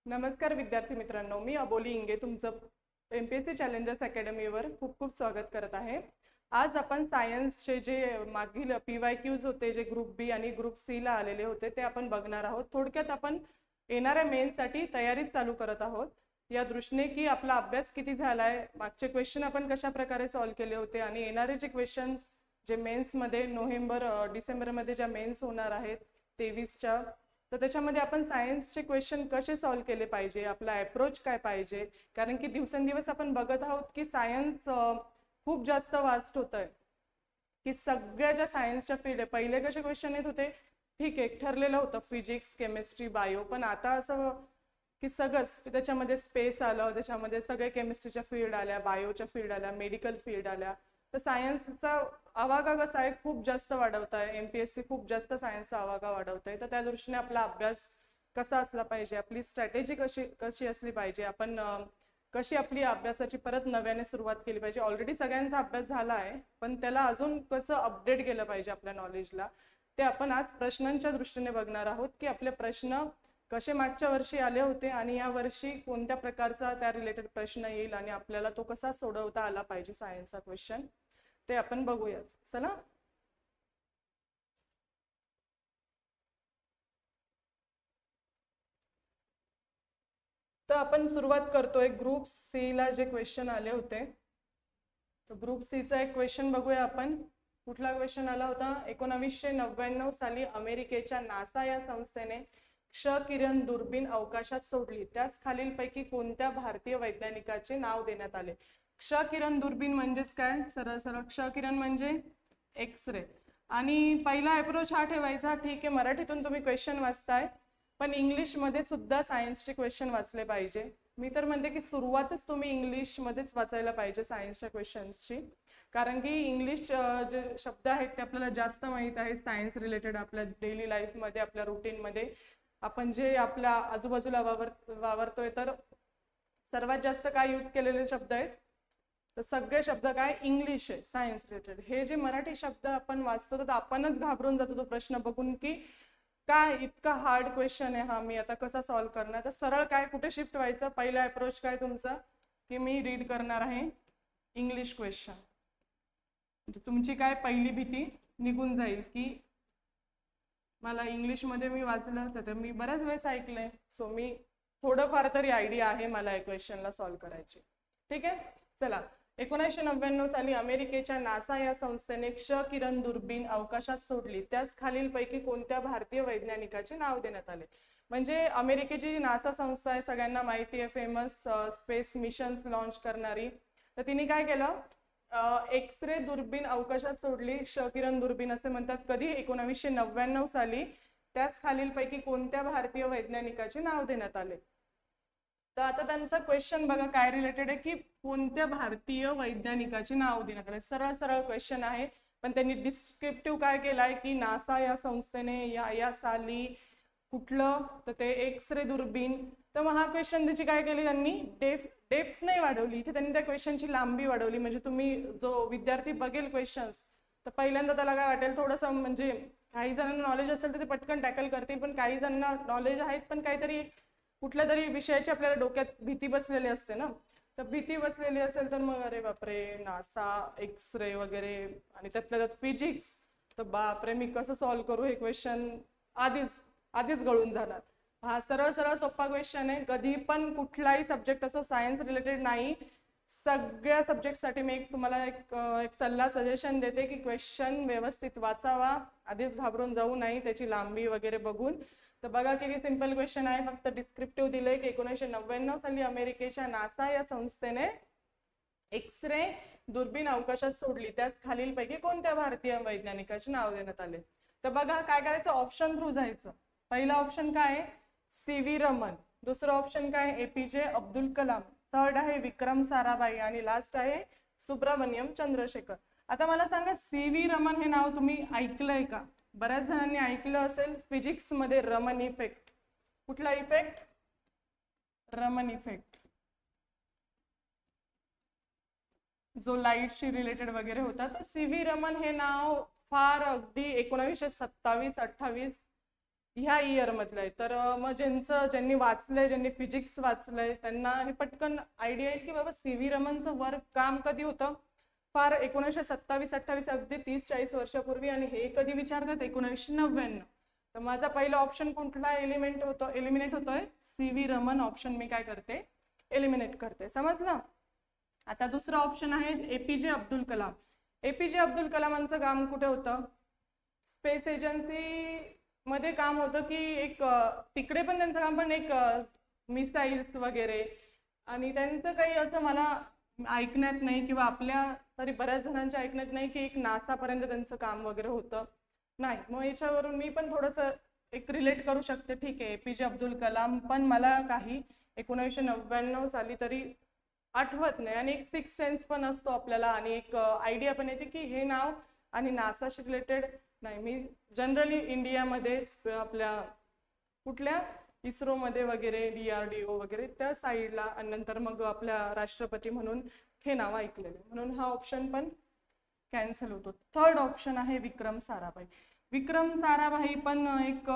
नमस्कार विद्यार्थी मित्रांनो, मी अबोली इंगे तुमचं MPSC चॅलेंजर्स अकॅडमीवर खूप खूप स्वागत करत आहे। आज आपण सायन्सचे जे मागील PYQs होते, जे ग्रुप बी आणि ग्रुप सी ला आलेले होते ते आपण बघणार आहोत। थोडक्यात आपण येणाऱ्या मेन्ससाठी तयारी चालू करत आहोत या दृष्टीने की आपला अभ्यास किती झालाय, मागचे क्वेश्चन आपण कशा प्रकारे सॉल्व्ह केले होते आणि येणारे जे क्वेश्चन्स जे मेन्समध्ये नोव्हेंबर डिसेंबरमध्ये ज्या मेन्स होणार आहेत 23च्या, तर त्याच्यामध्ये आपण सायन्सचे क्वेश्चन कसे सॉल्व्ह केले पाहिजे, आपला अप्रोच काय पाहिजे। कारण की दिवसेंदिवस आपण बघत आहोत की सायन्स खूप जास्त वास्ट होत आहे, की सगळ्या ज्या सायन्सच्या फील्ड आहे, पहिले कसे क्वेश्चन येत होते ठीक आहे ठरलेलं होतं फिजिक्स केमिस्ट्री बायो, पण आता असं की सगळंच त्याच्यामध्ये स्पेस आलं, त्याच्यामध्ये सगळे केमिस्ट्रीच्या फील्ड आल्या, बायोच्या फील्ड आल्या, मेडिकल फील्ड आल्या। तर सायन्सचा आवाका कसा आहे खूप जास्त वाढवत आहे, MPSC खूप जास्त सायन्सचा आवाका वाढवत आहे। तर त्या दृष्टीने आपला अभ्यास कसा असला पाहिजे, आपली स्ट्रॅटेजी कशी कशी असली पाहिजे, आपण कशी आपली अभ्यासाची परत नव्याने सुरुवात केली पाहिजे। ऑलरेडी सगळ्यांचा अभ्यास झाला आहे, पण त्याला अजून कसं अपडेट केलं पाहिजे आपल्या नॉलेजला, ते आपण आज प्रश्नांच्या दृष्टीने बघणार आहोत की आपले प्रश्न कसे मागच्या वर्षी आले होते आणि या वर्षी कोणत्या प्रकारचा त्या रिलेटेड प्रश्न येईल आणि आपल्याला तो कसा सोडवता आला पाहिजे सायन्सचा क्वेश्चन, ते आपण बघूयात। चला, तर आपण सुरुवात करतोय ग्रुप सी ला जे क्वेश्चन आले होते। तर ग्रुप सी चा एक क्वेश्चन बघूया आपण। कुठला क्वेश्चन आला होता? 1999 साली अमेरिकेच्या नासा या संस्थेने क्ष किरण दुर्बीण अवकाशात सोडली, त्यास खालीलपैकी कोणत्या भारतीय वैज्ञानिकाचे नाव देण्यात आले? क्ष किरण दुर्बीण म्हणजेच काय? सरळ सरळ क्ष किरण म्हणजे एक्स-रे। आणि पहिला अप्रोच हा ठेवायचा, ठीक आहे मराठीतून तुम्ही क्वेश्चन वाचताय पण इंग्लिश मध्ये सुद्धा सायन्सचे क्वेश्चन वाचले पाहिजे। मी तर म्हणते की सुरुवातच तुम्ही इंग्लिश मध्येच वाचायला पाहिजे सायन्सच्या क्वेश्चन्सची, कारण की इंग्लिश जे शब्द आहेत ते आपल्याला जास्त माहित आहेत सायन्स रिलेटेड। आपल्या डेली लाईफमध्ये, आपल्या रुटीनमध्ये आपण जे आपल्या आजूबाजूला वावरतोय, तर सर्वात जास्त काय यूज केलेले शब्द आहेत? तर सगळे शब्द काय इंग्लिश आहे सायन्स रिलेटेड। हे जे मराठी शब्द आपण वाचतो तर आपणच घाबरून जातो तो प्रश्न बघून की काय इतका हार्ड क्वेश्चन आहे हा, मी आता कसा सॉल्व्ह करणार। तर सरळ काय कुठे शिफ्ट व्हायचं, पहिला अप्रोच काय तुमचा की मी रीड करणार आहे इंग्लिश क्वेश्चन। म्हणजे तुमची काय पहिली भीती निघून जाईल की मला इंग्लिशमध्ये मी वाचलं तर मी बऱ्याच वेळेस ऐकलंय, सो मी थोडंफार तरी आयडिया आहे मला या क्वेश्चनला सॉल्व्ह करायची। ठीक आहे, चला। 1999 साली अमेरिकेच्या नासा या संस्थेने क्ष किरण दुर्बीण अवकाशात सोडली, त्यास खालीलपैकी कोणत्या भारतीय वैज्ञानिकाचे नाव देण्यात आले? म्हणजे अमेरिकेची नासा संस्था आहे, सगळ्यांना माहिती आहे, फेमस स्पेस मिशन्स लॉन्च करणारी। तर तिने काय केलं, एक्स-रे दुर्बीण अवकाशात सोडली, क्ष किरण दुर्बीण असे म्हणतात। कधी? 1999 साली। त्याच खालीलपैकी कोणत्या भारतीय वैज्ञानिकाचे नाव देण्यात आले? तर आता त्यांचा क्वेश्चन बघा काय रिलेटेड आहे की कोणत्या भारतीय वैज्ञानिकाचे नाव देण्यात आले। सरळ सरळ क्वेश्चन आहे, पण त्यांनी डिस्क्रिप्टिव्ह काय केलाय की नासा या संस्थेने या साली कुठलं, तर ते एक्स-रे दुर्बीण। तर मग हा क्वेश्चन त्याची काय केली त्यांनी, डेप्थ नाही वाढवली, इथे त्यांनी त्या क्वेश्चनची लांबी वाढवली। म्हणजे तुम्ही जो विद्यार्थी बघेल क्वेश्चन्स तर पहिल्यांदा त्याला काय वाटेल थोडंसं, म्हणजे काही जणांना नॉलेज असेल तर ते पटकन टॅकल करतील, पण काही जणांना नॉलेज आहेत पण काहीतरी कुठल्या तरी विषयाची आपल्याला डोक्यात भीती बसलेली असते ना। तर भीती बसलेली असेल तर मग अरे बापरे नासा एक्स-रे वगैरे आणि त्यातल्या त्यात फिजिक्स, तर बापरे मी कसं सॉल्व्ह करू हे क्वेश्चन, आधीच आधीच गळून जाणार। हा सरळ सरळ सोपा क्वेश्चन आहे, कधी पण कुठलाही सब्जेक्ट असो सायन्स रिलेटेड नाही, सगळ्या सब्जेक्टसाठी मी तुम्हाला एक सल्ला सजेशन देते की क्वेश्चन व्यवस्थित वाचावा, आधीच घाबरून जाऊ नाही त्याची लांबी वगैरे बघून। तर बघा किती सिंपल क्वेश्चन आहे, फक्त डिस्क्रिप्टिव्ह दिले की 1999 साली अमेरिकेच्या नासा या संस्थेने एक्स-रे दुर्बीण अवकाशात सोडली, त्यास खालीलपैकी कोणत्या भारतीय वैज्ञानिकाचे नाव देण्यात आले? तर बघा काय करायचं, ऑप्शन थ्रू जायचं। पहिला ऑप्शन काय आहे, CV रमन। दुसरा ऑप्शन काय आहे, APJ अब्दुल कलाम। थर्ड आहे विक्रम साराभाई आणि लास्ट आहे सुब्रमण्यम चंद्रशेखर। आता मला सांगा CV रमन हे नाव तुम्ही ऐकलंय का? बऱ्याच जणांनी ऐकलं असेल, फिजिक्स मध्ये रमन इफेक्ट। कुठला इफेक्ट? रमन इफेक्ट, जो लाईटशी रिलेटेड वगैरे होता। तर CV रमन हे नाव फार अगदी 1927-28 ह्या इयर मधलं आहे. तर मग ज्यांनी वाचलंय, ज्यांनी फिजिक्स वाचलंय त्यांना हे पटकन आयडिया येईल की बाबा CV रमनचं वर्क काम कधी होतं, फार 1927-28, अगदी 30-40 वर्षापूर्वी. आणि हे कधी विचारतात 1999. तर माझा पहिला ऑप्शन कुठला एलिमिनेट होतोय CV रमन ऑप्शन मी काय करते, एलिमिनेट करते. समजलं. आता दुसरा ऑप्शन आहे APJ अब्दुल कलाम. APJ अब्दुल कलामांचं काम कुठे होतं, स्पेस एजन्सी मध्ये काम होतं की एक तिकडे पण त्यांचं काम पण एक मिसाईल्स वगैरे. आणि त्यांचं काही असं मला ऐकण्यात नाही किंवा आपल्या तरी बऱ्याच जणांच्या ऐकण्यात नाही की एक NASA पर्यंत त्यांचं काम वगैरे होतं, नाही. मग याच्यावरून मी पण थोडंसं एक रिलेट करू शकते. ठीक आहे, APJ अब्दुल कलाम पण मला काही 1999 साली तरी आठवत नाही. आणि एक सिक्स सेन्स पण असतो आपल्याला आणि एक आयडिया पण येते की हे नाव आणि नासाशी रिलेटेड नाही. मी जनरली इंडियामध्ये आपल्या कुठल्या इस्रोमध्ये वगैरे DRDO वगैरे त्या साईडला आणि नंतर मग आपल्या राष्ट्रपती म्हणून हे नाव ऐकलेले, म्हणून हा ऑप्शन पण कॅन्सल होतो. थर्ड ऑप्शन आहे विक्रम साराभाई. विक्रम साराभाई पण एक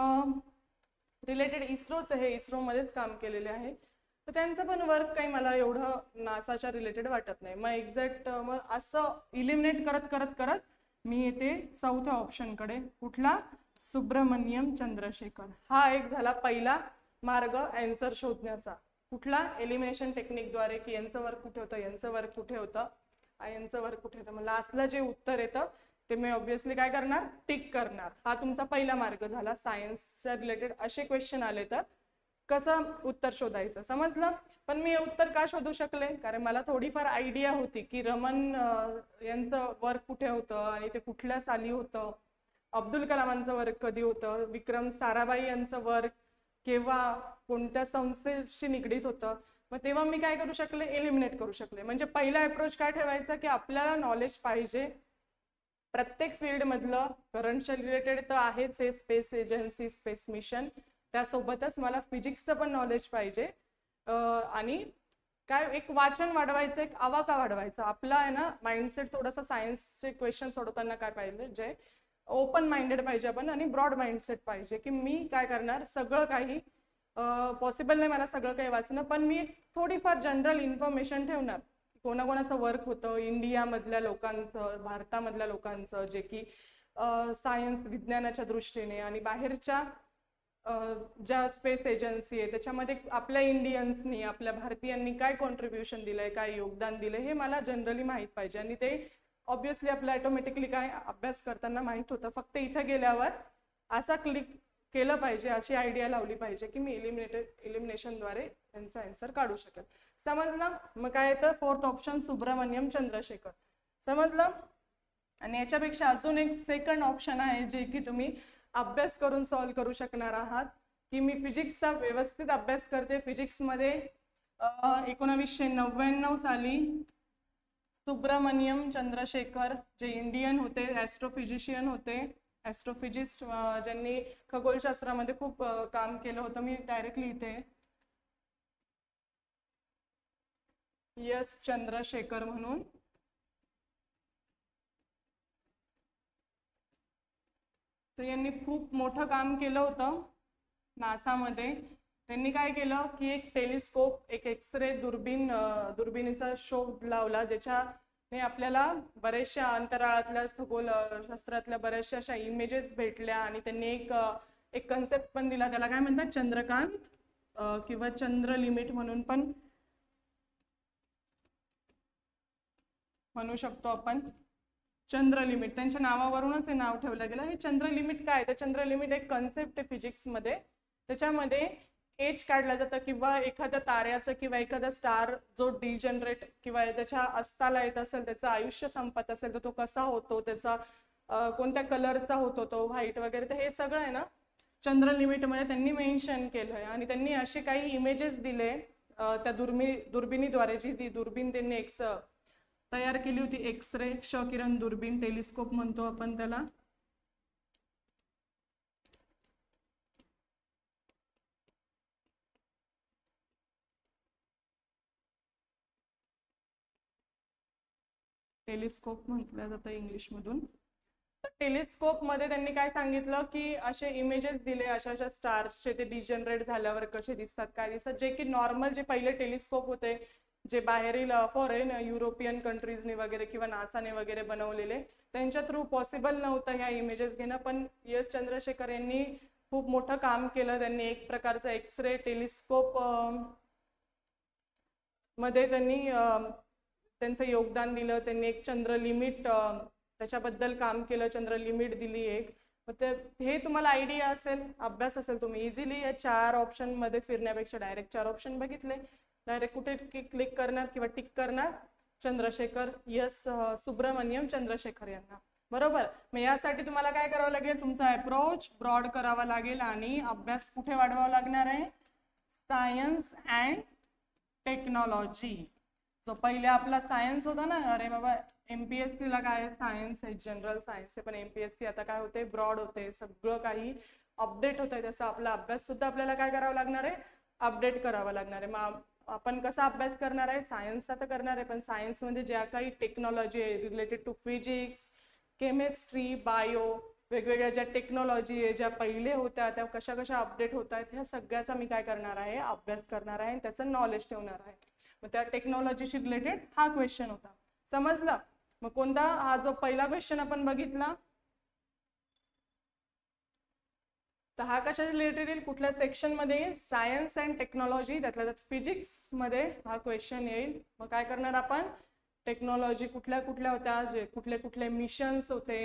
रिलेटेड इस्रोच आहे, इस्रोमध्येच काम केलेले आहे. तर त्यांचं पण वर्क काही मला एवढं नासाच्या रिलेटेड वाटत नाही. मग एक्झॅक्ट मग असं इलिमिनेट करत करत करत मी येते चौथ्या ऑप्शनकडे. कुठला, सुब्रमण्यम चंद्रशेखर. हा एक झाला पहिला मार्ग आन्सर शोधण्याचा. कुठला, एलिमिनेशन टेक्निकद्वारे की यांचं वर्क कुठे होतं, यांचं वर्क कुठे होतं, यांचं वर्क कुठे होतं. मग लास्टला जे उत्तर येतं ते मी ऑब्विसली काय करणार, टिक करणार. हा तुमचा पहिला मार्ग झाला. सायन्सच्या रिलेटेड असे क्वेश्चन आले तर कसं उत्तर शोधायचं, समजलं. पण मी उत्तर का शोधू शकले, कारण मला थोडीफार आयडिया होती की रमन यांचं वर्क कुठे होतं आणि ते कुठल्या साली होतं, अब्दुल कलामांचं वर्क कधी होतं, विक्रम साराभाई यांचं वर्क केव्हा कोणत्या संस्थेशी निगडीत होतं. मग तेव्हा मी काय करू शकले, एलिमिनेट करू शकले. म्हणजे पहिला अप्रोच काय ठेवायचा की आपल्याला नॉलेज पाहिजे प्रत्येक फील्ड मधलं. करंटच्या रिलेटेड तर आहेच हे स्पेस एजन्सी, स्पेस मिशन, त्यासोबतच मला फिजिक्सचं पण नॉलेज पाहिजे. आणि काय एक वाचन वाढवायचं, एक आवाका वाढवायचा आपला आहे ना. माइंडसेट थोडासा सायन्सचे क्वेश्चन सोडवताना काय पाहिजे, जे ओपन माइंडेड पाहिजे आपण आणि ब्रॉड माइंडसेट पाहिजे की मी काय करणार, सगळं काही पॉसिबल नाही मला सगळं काही वाचणं, पण मी थोडीफार जनरल इन्फॉर्मेशन ठेवणार. कोणाकोणाचं वर्क होतं इंडियामधल्या लोकांचं, भारतामधल्या लोकांचं, जे की सायन्स विज्ञानाच्या दृष्टीने आणि बाहेरच्या ज्या स्पेस एजन्सी आहे त्याच्यामध्ये आपल्या इंडियन्सनी, आपल्या भारतीयांनी काय कॉन्ट्रीब्युशन दिलंय, काय योगदान दिलंय, हे मला जनरली माहीत पाहिजे. आणि ते ऑब्विसली आपलं ऑटोमॅटिकली काय अभ्यास करताना माहीत होतं. फक्त इथं गेल्यावर असा क्लिक केलं पाहिजे, अशी आयडिया लावली पाहिजे की मी एलिमिनेशनद्वारे त्यांचा आन्सर काढू शकेल. समजलं. मग काय येतं, फोर्थ ऑप्शन सुब्रमण्यम चंद्रशेखर. समजलं. आणि याच्यापेक्षा अजून एक सेकंड ऑप्शन आहे जे की तुम्ही अभ्यास करून सॉल्व करू शकणार आहात. की मी फिजिक्सचा व्यवस्थित अभ्यास करते. फिजिक्समध्ये 1999 साली सुब्रमण्यम चंद्रशेखर जे इंडियन होते, ॲस्ट्रोफिजिशियन होते, ॲस्ट्रोफिजिस्ट, ज्यांनी खगोलशास्त्रामध्ये खूप काम केलं होतं. मी डायरेक्टली इथे एस चंद्रशेखर म्हणून, तर यांनी खूप मोठं काम केलं होतं नासामध्ये. त्यांनी काय केलं की एक टेलिस्कोप, एक एक्सरे दुर्बिणीचा शोध लावला, ज्याच्याने आपल्याला बऱ्याचशा अंतराळातल्या खगोलशास्त्रातल्या बऱ्याचशा अशा इमेजेस भेटल्या. आणि त्यांनी एक कन्सेप्ट पण दिला, त्याला काय म्हणतात, चंद्रकांत किंवा चंद्र लिमिट म्हणून पण म्हणू शकतो आपण. चंद्र लिमिट त्यांच्या नावावरूनच हे नाव ठेवलं गेलं. हे चंद्र लिमिट काय, तर चंद्र लिमिट एक कन्सेप्ट आहे फिजिक्समध्ये. त्याच्यामध्ये एज काढला जातं किंवा एखाद्या ताऱ्याचं किंवा एखादा स्टार जो डिजनरेट किंवा त्याच्या अस्ताला येत असेल, त्याचं आयुष्य संपत असेल तर तो कसा होतो, त्याचा कोणत्या कलरचा होतो तो, व्हाईट वगैरे. तर हे सगळं आहे ना चंद्र लिमिटमध्ये त्यांनी मेन्शन केलं आहे. आणि त्यांनी असे काही इमेजेस दिले त्या दुर्बिणीद्वारे, जी ती दुर्बीण त्यांनी तयार केली होती, एक्सरे क्षकिरण दुर्बीण, टेलिस्कोप म्हणतो आपण त्याला. टेलिस्कोप म्हटलं जातं इंग्लिशमधून. टेलिस्कोप मध्ये त्यांनी काय सांगितलं की असे इमेजेस दिले अशा अशा स्टार्सचे, ते डिजनरेट झाल्यावर कसे दिसतात काय दिसतात, जे की नॉर्मल जे पहिले टेलिस्कोप होते जे बाहेरील फॉरेन युरोपियन कंट्रीजने वगैरे किंवा नासाने वगैरे बनवलेले, त्यांच्या थ्रू पॉसिबल नव्हतं ह्या इमेजेस घेणं. पण एस चंद्रशेखर यांनी खूप मोठं काम केलं. त्यांनी एक प्रकारचं एक्सरे टेलिस्कोप मध्ये त्यांनी त्यांचं योगदान दिलं. त्यांनी एक चंद्र लिमिट त्याच्याबद्दल काम केलं, चंद्र लिमिट दिली एक. मग हे तुम्हाला आयडिया असेल, अभ्यास असेल, तुम्ही इझिली या 4 ऑप्शन मध्ये फिरण्यापेक्षा डायरेक्ट 4 ऑप्शन बघितले, डायरेक्ट कुठे क्लिक करणार किंवा टिक करणार, चंद्रशेखर एस सुब्रमण्यम चंद्रशेखर यांना. बरोबर. मग यासाठी तुम्हाला काय करावं लागेल, तुमचा अप्रोच ब्रॉड करावा लागेल आणि अभ्यास कुठे वाढवावा लागणार आहे, सायन्स अँड टेक्नॉलॉजी. जो पहिले आपला सायन्स होता ना, अरे बाबा MPSC ला काय सायन्स आहे, जनरल सायन्स आहे, पण MPSC आता काय होते, ब्रॉड होते, सगळं काही अपडेट होत आहे. तसं आपला अभ्यास सुद्धा आपल्याला काय करावा लागणार आहे, अपडेट करावा लागणार आहे. मग आपण कसा अभ्यास करणार आहे, सायन्सचा तर करणार आहे, पण सायन्स मध्ये ज्या काही टेक्नॉलॉजी आहे related to physics, chemistry, bio, वेगवेगळ्या ज्या टेक्नॉलॉजी आहे ज्या पहिले होत्या त्या कशा कशा अपडेट होत आहेत, ह्या सगळ्याचा मी काय करणार आहे, अभ्यास करणार आहे, त्याचं नॉलेज ठेवणार आहे. मग त्या टेक्नॉलॉजीशी रिलेटेड हा क्वेश्चन होता. समजला. मग कोणता, हा जो पहिला क्वेश्चन आपण बघितला तर हा कशा रिलेटेड येईल, कुठल्या सेक्शन मध्ये येईल, सायन्स अँड टेक्नॉलॉजी, त्यातल्या त्यात फिजिक्स मध्ये हा क्वेश्चन येईल. मग काय करणार आपण, टेक्नॉलॉजी कुठल्या कुठल्या होत्या, जे कुठले कुठले मिशन्स होते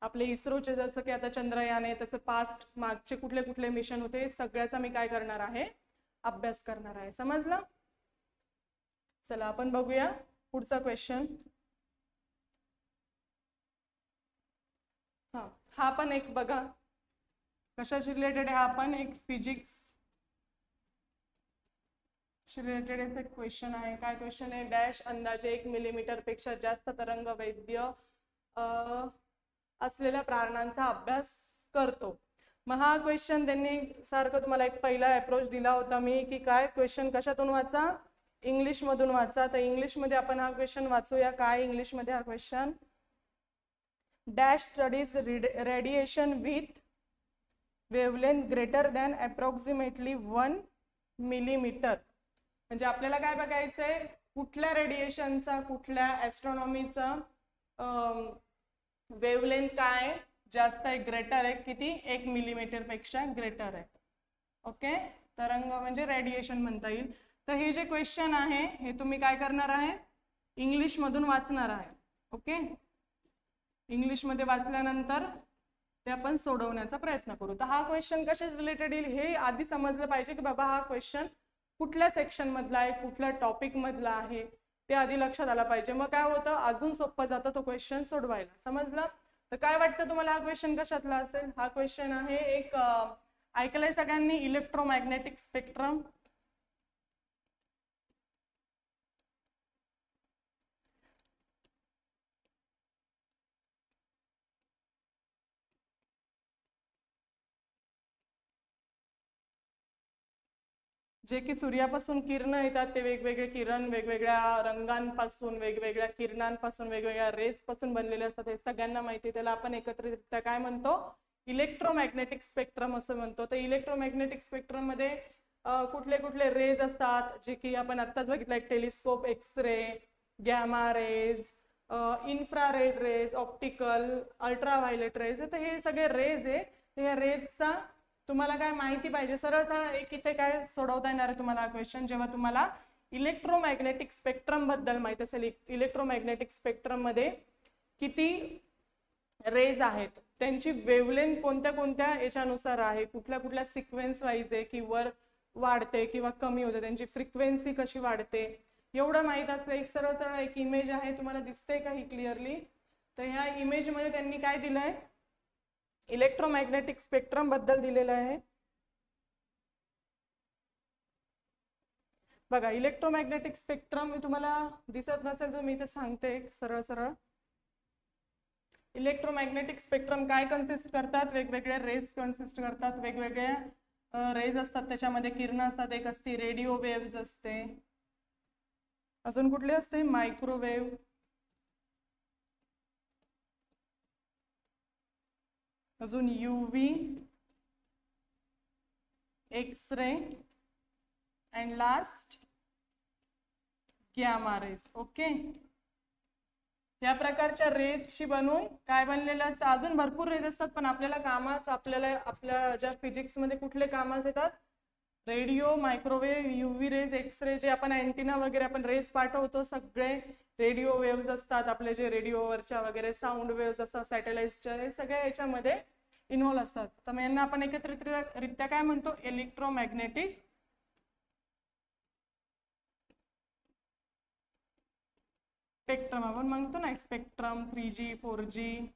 आपले इस्रोचे, जसं की आता चंद्रयान आहे तसं पास्ट मागचे कुठले कुठले मिशन होते, सगळ्याचा मी काय करणार आहे, अभ्यास करणार आहे. समजलं. चला आपण बघूया पुढचा क्वेश्चन. हा पण एक बघा कशाशी रिलेटेड आहे, हा पण एक फिजिक्स रिलेटेड एक क्वेश्चन आहे. काय क्वेश्चन आहे, डॅश अंदाजे 1 मिलीमीटर पेक्षा जास्त तरंग वैद्य असलेल्या प्राण्यांचा अभ्यास करतो. मग हा क्वेश्चन त्यांनी सारखं तुम्हाला एक पहिला अप्रोच दिला होता मी की काय क्वेश्चन कशातून वाचा, इंग्लिश मधून वाचा. तर इंग्लिश मध्ये आपण हा क्वेश्चन वाचूया. काय इंग्लिश मध्ये हा question, dash studies radiation with wavelength greater than approximately 1 millimetre. म्हणजे आपल्याला काय बघायचंय, कुठल्या रेडिएशनचा, कुठल्या ॲस्ट्रॉनॉमीचा वेवलेंथ काय जास्त आहे, ग्रेटर आहे, किती, 1 मिलीमीटर पेक्षा ग्रेटर आहे. ओके, तरंग म्हणजे रेडिएशन म्हणता येईल. तर हे जे क्वेश्चन आहे हे तुम्ही काय करणार आहे, इंग्लिश मधून वाचणार आहे. ओके, इंग्लिश मध्ये वाचल्यानंतर ते आपण सोडवण्याचा प्रयत्न करू. तर हा क्वेश्चन कशाच रिलेटेड येईल हे आधी समजलं पाहिजे की बाबा हा क्वेश्चन कुठल्या सेक्शन मधला आहे, कुठल्या टॉपिक मधला आहे, ते आधी लक्षात आलं पाहिजे. मग काय होतं, अजून सोपं जातं तो क्वेश्चन सोडवायला. समजलं. तर काय वाटतं तुम्हाला हा क्वेश्चन कशातला असेल, हा क्वेश्चन आहे एक ऐकलंय सगळ्यांनी, इलेक्ट्रोमॅग्नेटिक स्पेक्ट्रम. जे की सूर्यापासून किरण येतात, ते वेगवेगळे किरण वेगवेगळ्या रंगांपासून, वेगवेगळ्या किरणांपासून, वेगवेगळ्या रेज पासून बनलेले असतात, हे सगळ्यांना माहिती. त्याला आपण एकत्रितरित्या काय म्हणतो, इलेक्ट्रोमॅग्नेटिक स्पेक्ट्रम असं म्हणतो. तर इलेक्ट्रोमॅग्नेटिक स्पेक्ट्रम मध्ये कुठले कुठले रेज असतात, जे की आपण आत्ताच बघितलं, एक telescope, X-ray, gamma rays, infrared rays, optical, ultraviolet rays. तर हे सगळे रेज आहे. ह्या रेजचा तुम्हाला काय माहिती पाहिजे, सरळ सरळ एक इथे काय सोडवता येणार आहे तुम्हाला क्वेश्चन, जेव्हा तुम्हाला इलेक्ट्रोमॅग्नेटिक स्पेक्ट्रम बद्दल माहिती असेल. इलेक्ट्रोमॅग्नेटिक स्पेक्ट्रम मध्ये किती रेज आहेत, त्यांची वेवलेंथ कोणत्या कोणत्या याच्यानुसार आहे, कुठल्या कुठल्या सिक्वेन्स वाईज आहे, की वर वाढते किंवा कमी होते, त्यांची फ्रिक्वेन्सी कशी वाढते, एवढं माहित असलं. एक सरळ सरळ एक इमेज आहे, तुम्हाला दिसते का ही क्लिअरली. तर ह्या इमेज मध्ये त्यांनी काय दिलंय, इलेक्ट्रोमॅग्नेटिक स्पेक्ट्रम बद्दल दिलेलं आहे. बघा, इलेक्ट्रोमॅग्नेटिक स्पेक्ट्रम मी तुम्हाला दिसत नसेल तर मी इथे सांगते सरळ सरळ. इलेक्ट्रोमॅग्नेटिक स्पेक्ट्रम काय कन्सिस्ट करतात, वेगवेगळे रेज कन्सिस्ट करतात, वेगवेगळे रेज असतात, त्याच्यामध्ये किरण असतात. एक असते रेडिओ वेव्ज असते, अजून कुठली असते, मायक्रोवेव्ह, अजून UV, X-ray and last gamma rays. Okay, या प्रकारच्या रेजची बनवून काय बनलेलं असतं. अजून भरपूर रेज असतात, पण आपल्याला कामाच आपल्या ज्या फिजिक्समध्ये कुठले कामाच येतात, radio, microwave, UV rays, X-ray, जे आपण अँटिना वगैरे आपण रेज पाठवतो, सगळे रेडिओ वेव्ज असतात आपले, जे रेडिओवरच्या वगैरे साऊंड वेव्ज असतात सॅटेलाइटच्या, हे सगळ्या याच्यामध्ये इन्व्हॉल्व असतात. तर मग यांना आपण एकत्रितरित्या काय म्हणतो, इलेक्ट्रोमॅग्नेटिक स्पेक्ट्रम आपण म्हणतो ना, स्पेक्ट्रम 3G 4G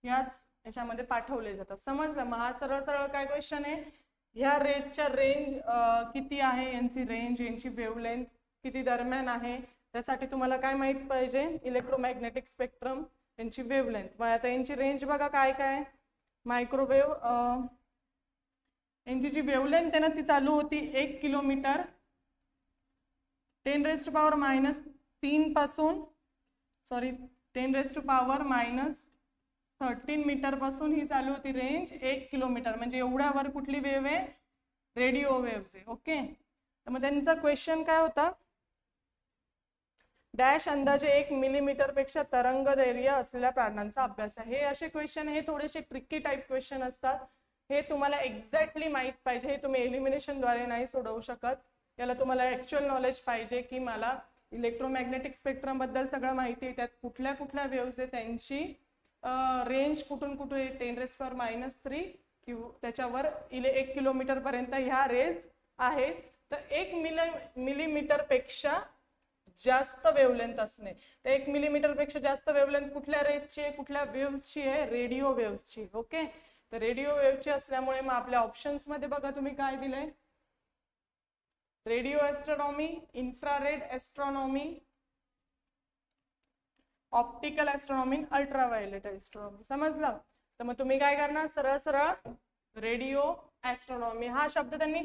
याच याच्यामध्ये पाठवले जातात. समजलं. मग हा सरळ सरळ काय क्वेश्चन आहे, ह्या रेंजच्या रेंज किती आहे, यांची रेंज, यांची वेव्हलेंथ किती दरम्यान आहे, त्यासाठी तुम्हाला काय माहित पाहिजे, इलेक्ट्रोमॅग्नेटिक स्पेक्ट्रम, यांची वेव्हलेंथ. मग आता यांची रेंज बघा काय काय. मायक्रोवेव्ह यांची जी वेव्हलेंथ आहे ना, ती चालू होती 1 किलोमीटर 10⁻³ पासून, 10⁻⁻13 मीटर पासून ही चालू होती रेंज 1 किलोमीटर. म्हणजे एवढ्यावर कुठली वेव्ह आहे, रेडिओ वेव्हज आहे. ओके, तर मग त्यांचा क्वेश्चन काय होता, डॅश अंदाजे 1 मिलीमीटर पेक्षा तरंगदैर्घ्य असलेल्या प्राण्यांचा अभ्यास आहे. हे असे क्वेश्चन, हे थोडेसे ट्रिकी टाइप क्वेश्चन असतात. हे तुम्हाला एक्झॅक्टली माहित पाहिजे, हे तुम्ही एलिमिनेशन द्वारे नाही सोडवू शकत. याला तुम्हाला ऍक्च्युअल नॉलेज पाहिजे, की मला इलेक्ट्रोमॅग्नेटिक स्पेक्ट्रम बद्दल सगळं माहिती आहे, त्यात कुठल्या कुठल्या वेव्हज आहे, त्यांची रेंज कुठून कुठे 10⁻³ किंवा त्याच्यावर 1 किलोमीटर पर्यंत ह्या रेंज आहेत. तर 1 मिलीमीटर पेक्षा जास्त वेव्हलेंथ असणे. तर 1 मिलीमीटर पेक्षा जास्त वेव्हलेंथ कुठल्या रेंजची आहे, कुठल्या वेव्हची आहे, रेडिओ वेव्हची. ओके, तर रेडिओ वेव्हची असल्यामुळे मग आपल्या ऑप्शन्स मध्ये बघा तुम्ही काय दिलंय, radio astronomy, infrared astronomy, optical astronomy, ultraviolet astronomy. समजलं. तर मग तुम्ही काय करणार, सरळ सरळ रेडिओ ॲस्ट्रॉनॉमी हा शब्द त्यांनी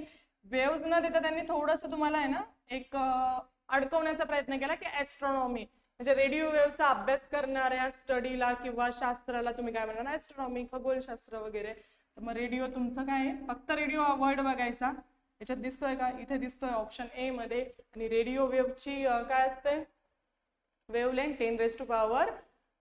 वेव्हज न देता त्यांनी थोडंसं तुम्हाला आहे ना एक अडकवण्याचा प्रयत्न केला, की ॲस्ट्रॉनॉमी म्हणजे रेडिओ वेव्हचा अभ्यास करणाऱ्या स्टडीला किंवा शास्त्राला तुम्ही काय म्हणणार, ॲस्ट्रॉनॉमी, खगोलशास्त्र वगैरे. तर मग रेडिओ तुमचं काय आहे, फक्त रेडिओ वर्ड बघायचा. याच्यात दिसतोय का, इथे दिसतोय ऑप्शन ए मध्ये. आणि रेडिओ वेव्हची काय असते, वेव्हलेंथ 10⁻³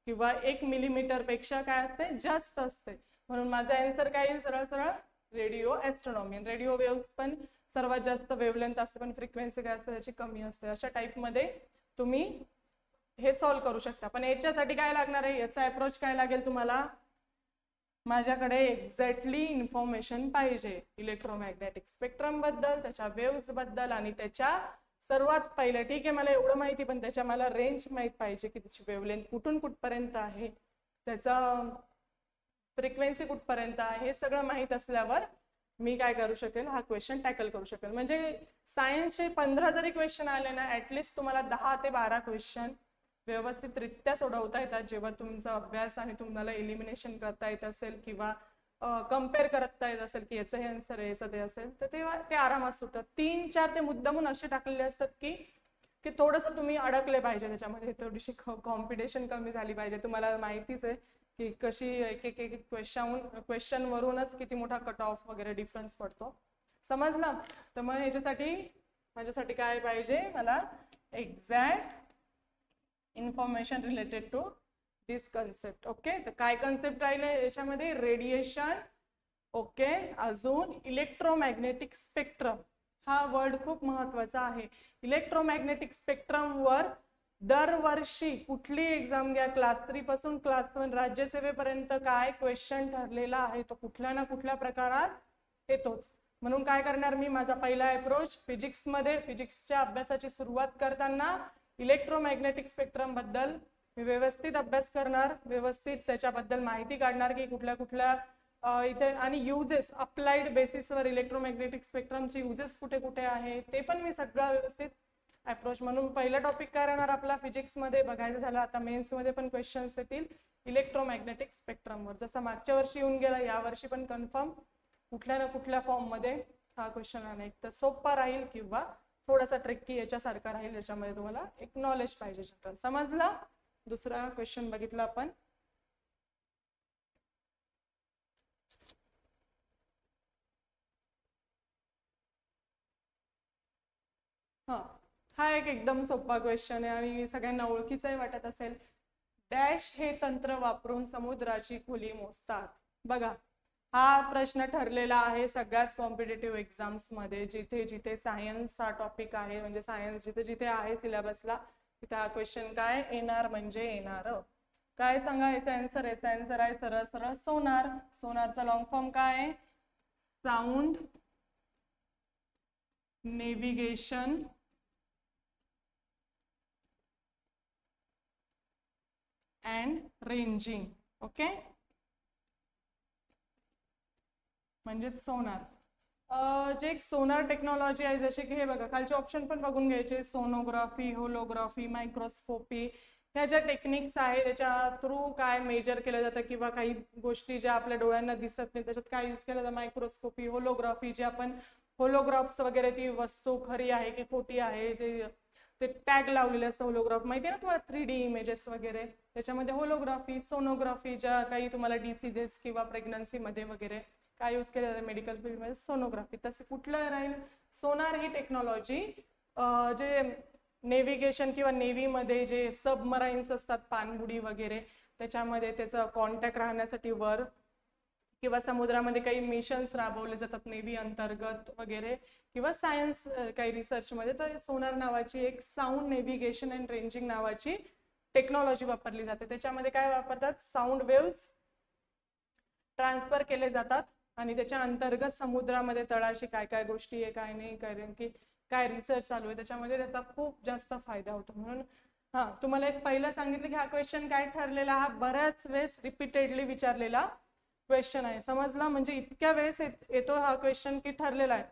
किंवा 1 मिलीमीटर पेक्षा काय असते, जास्त असते. म्हणून माझा आन्सर काय येईल, सरळ सरळ रेडिओ ॲस्ट्रॉनॉमी. रेडिओ वेव्हज पण सर्वात जास्त वेव्हलेंथ असते, पण फ्रिक्वेन्सी काय असते त्याची कमी असते. अशा टाइप मध्ये तुम्ही हे सॉल्व्ह करू शकता. पण याच्यासाठी काय लागणार आहे, याचा अप्रोच काय लागेल तुम्हाला, माझ्याकडे एक्झॅक्टली इन्फॉर्मेशन पाहिजे इलेक्ट्रोमॅग्नेटिक स्पेक्ट्रम बद्दल, त्याच्या वेव्हज बद्दल, आणि त्याच्या सर्वात पहिले ठीक आहे मला एवढं माहिती, पण त्याच्या मला रेंज माहित पाहिजे, की त्याची वेव्हलेंथ कुठून कुठपर्यंत आहे, त्याचा फ्रिक्वेन्सी कुठपर्यंत आहे. हे सगळं माहित असल्यावर मी काय करू शकेल, हा क्वेश्चन टॅकल करू शकेल. म्हणजे सायन्सचे 15 जरी क्वेश्चन आले ना, ऍटलिस्ट तुम्हाला 10 ते 12 क्वेश्चन व्यवस्थितरित्या सोडवता येतात, जेव्हा तुमचा अभ्यास आणि तुम्हाला एलिमिनेशन करता येत असेल किंवा कम्पेअर करता येत असेल, की याचं हे आन्सर आहे, याचं ते असेल, तर ते आरामात सुटतात. 3-4 ते मुद्दामून असे टाकलेले असतात की थोडंसं तुम्ही अडकले पाहिजे त्याच्यामध्ये, थोडीशी कॉम्पिटिशन कमी झाली पाहिजे. तुम्हाला माहितीच आहे की कशी एक एक क्वेश्चन वरूनच किती मोठा कट ऑफ वगैरे डिफरन्स पडतो. समजलं. तर मग माझ्यासाठी काय पाहिजे, मला exact information related to this concept. Okay, तर काय कन्सेप्ट राहिले याच्यामध्ये, रेडिएशन. ओके, अजून इलेक्ट्रोमॅग्नेटिक स्पेक्ट्रम हा वर्ड खूप महत्वाचा आहे. इलेक्ट्रोमॅग्नेटिक स्पेक्ट्रम वर दरवर्षी कुठली एक्झाम घ्या, क्लास 3 पासून क्लास 1 राज्यसेवेपर्यंत काय क्वेश्चन ठरलेला आहे, तो कुठल्या ना कुठल्या प्रकारात येतोच. म्हणून काय करणार मी, माझा पहिला अप्रोच फिजिक्सच्या अभ्यासाची सुरुवात करताना इलेक्ट्रोमॅग्नेटिक स्पेक्ट्रम बद्दल मी व्यवस्थित अभ्यास करणार, व्यवस्थित त्याच्याबद्दल माहिती काढणार की कुठल्या कुठल्या इथे, आणि युजेस अप्लाइड बेसिसवर इलेक्ट्रोमॅग्नेटिक स्पेक्ट्रमचे युजेस कुठे कुठे आहे ते पण मी सगळं व्यवस्थित अप्रोच. म्हणून पहिला टॉपिक काय राहणार आपला फिजिक्समध्ये बघायचं झालं, आता मेन्समध्ये पण क्वेश्चन्स येतील इलेक्ट्रोमॅग्नेटिक स्पेक्ट्रमवर. जसं मागच्या वर्षी येऊन गेला, यावर्षी पण कन्फर्म कुठल्या ना कुठल्या फॉर्ममध्ये हा क्वेश्चन आहे. एक तर सोपा राहील किंवा थोडासा ट्रिकी याच्यासारखा राहील, याच्यामध्ये तुम्हाला एक नॉलेज पाहिजे जनरल. समजला. दुसरा क्वेश्चन बघितला आपण, हा एक एकदम सोपा क्वेश्चन आहे आणि सगळ्यांना ओळखीचाही वाटत असेल. डॅश हे तंत्र वापरून समुद्राची खोली मोजतात. बघा, हा प्रश्न ठरलेला आहे सगळ्याच कॉम्पिटेटिव्ह एक्झाम्स मध्ये. जिथे जिथे सायन्स हा टॉपिक आहे, म्हणजे सायन्स जिथे जिथे आहे सिलेबसला, तिथे हा क्वेश्चन काय येणार म्हणजे येणार. काय सांगा याचा आन्सर? याचा आन्सर आहे सरळ सरळ सोनार. सोनारचा लॉंग फॉर्म काय आहे? Sound navigation and ranging. Okay, म्हणजे सोनार. जे एक सोनार टेक्नॉलॉजी आहे, जसे की हे बघा खालचे ऑप्शन पण बघून घ्यायचे. सोनोग्राफी, होलोग्राफी, मायक्रोस्कोपी, ह्या ज्या टेक्निक्स आहे त्याच्या थ्रू काय मेजर केलं जातं किंवा काही गोष्टी ज्या आपल्या डोळ्यांना दिसत नाही त्याच्यात काय यूज केलं जातं? Microscopy, holography. जे आपण होलोग्राफ्स वगैरे, ती वस्तू खरी आहे की खोटी आहे ते टॅग लावलेले असतं. होलोग्राफ माहिती आहे ना तुम्हाला, 3D इमेजेस वगैरे, त्याच्यामध्ये होलोग्राफी. सोनोग्राफी, ज्या काही तुम्हाला डिसीजेस किंवा प्रेग्नन्सी मध्ये वगैरे काय यूज केलं जातं मेडिकल फील्डमध्ये? सोनोग्राफी. तसे कुठलं राहील? सोनार ही टेक्नॉलॉजी जे नेव्हिगेशन किंवा नेव्हीमध्ये जे सबमराईन्स असतात, पाणबुडी वगैरे, त्याच्यामध्ये त्याचा कॉन्टॅक्ट राहण्यासाठी वर किंवा समुद्रामध्ये काही मिशन्स राबवले जातात नेव्ही अंतर्गत वगैरे, किंवा सायन्स काही रिसर्चमध्ये, तर सोनार नावाची एक साऊंड नेव्हिगेशन अँड रेंजिंग नावाची टेक्नॉलॉजी वापरली जाते. त्याच्यामध्ये काय वापरतात? साऊंड वेव्स ट्रान्सफर केले जातात आणि त्याच्या अंतर्गत समुद्रामध्ये तळाशी काय काय गोष्टी आहे काय नाही, कारण की काय रिसर्च चालू आहे त्याच्यामध्ये, त्याचा खूप जास्त फायदा होतो. म्हणून तुम्हाला एक पहिलं सांगितलं की हा क्वेश्चन काय ठरलेला, हा बऱ्याच वेळेस रिपीटेडली विचारलेला क्वेश्चन आहे. समजला? म्हणजे इतक्या वेळेस येतो हा क्वेश्चन की ठरलेला आहे.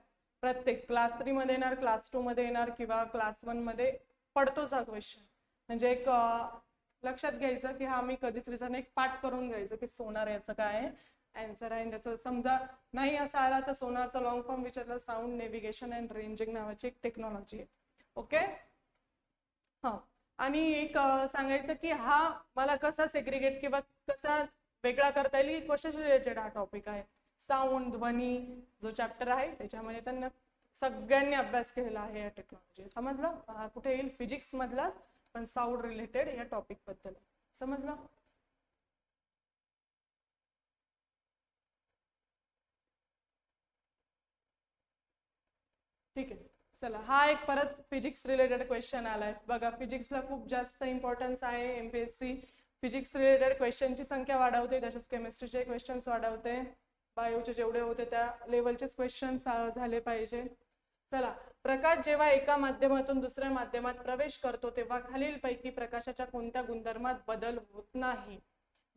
प्रत्येक क्लास 3 मध्ये येणार, क्लास 2 मध्ये येणार किंवा क्लास 1 मध्ये पडतोच हा क्वेश्चन. म्हणजे एक लक्षात घ्यायचं की हा मी कधीच विसरणार, एक पाठ करून घ्यायचं की सोनार याचं काय आहे आन्सर आहे. त्याचं समजा नाही असं आला तर सोनारचा लॉंग फॉर्म विचारला, साऊंड नेव्हिगेशन अँड रेंजिंग नावाची एक टेक्नॉलॉजी आहे. ओके, आणि एक सांगायचं की हा मला कसा सेग्रिगेट किंवा कसा वेगळा करता येईल, कशाशी रिलेटेड हा टॉपिक आहे. साऊंड, ध्वनी जो चॅप्टर आहे त्याच्यामध्ये त्यांना सगळ्यांनी अभ्यास केलेला आहे या टेक्नॉलॉजी. समजलं? कुठे येईल? फिजिक्स मधला, पण साऊंड रिलेटेड या टॉपिक बद्दल. समजलं? ठीक आहे, चला हा एक परत फिजिक्स रिलेटेड क्वेश्चन आलाय. बघा, फिजिक्सला खूप जास्त इम्पॉर्टन्स आहे. एमपीएससी फिजिक्स रिलेटेड क्वेश्चनची संख्या वाढवते, तसेच केमिस्ट्रीचे क्वेश्चन्स वाढवते. बायोचे जेवढे होते त्या लेवलचेच क्वेश्चन्स झाले पाहिजे. चला, प्रकाश जेव्हा एका माध्यमातून दुसऱ्या माध्यमात प्रवेश करतो तेव्हा खालीलपैकी प्रकाशाच्या कोणत्या गुणधर्मात बदल होत नाही?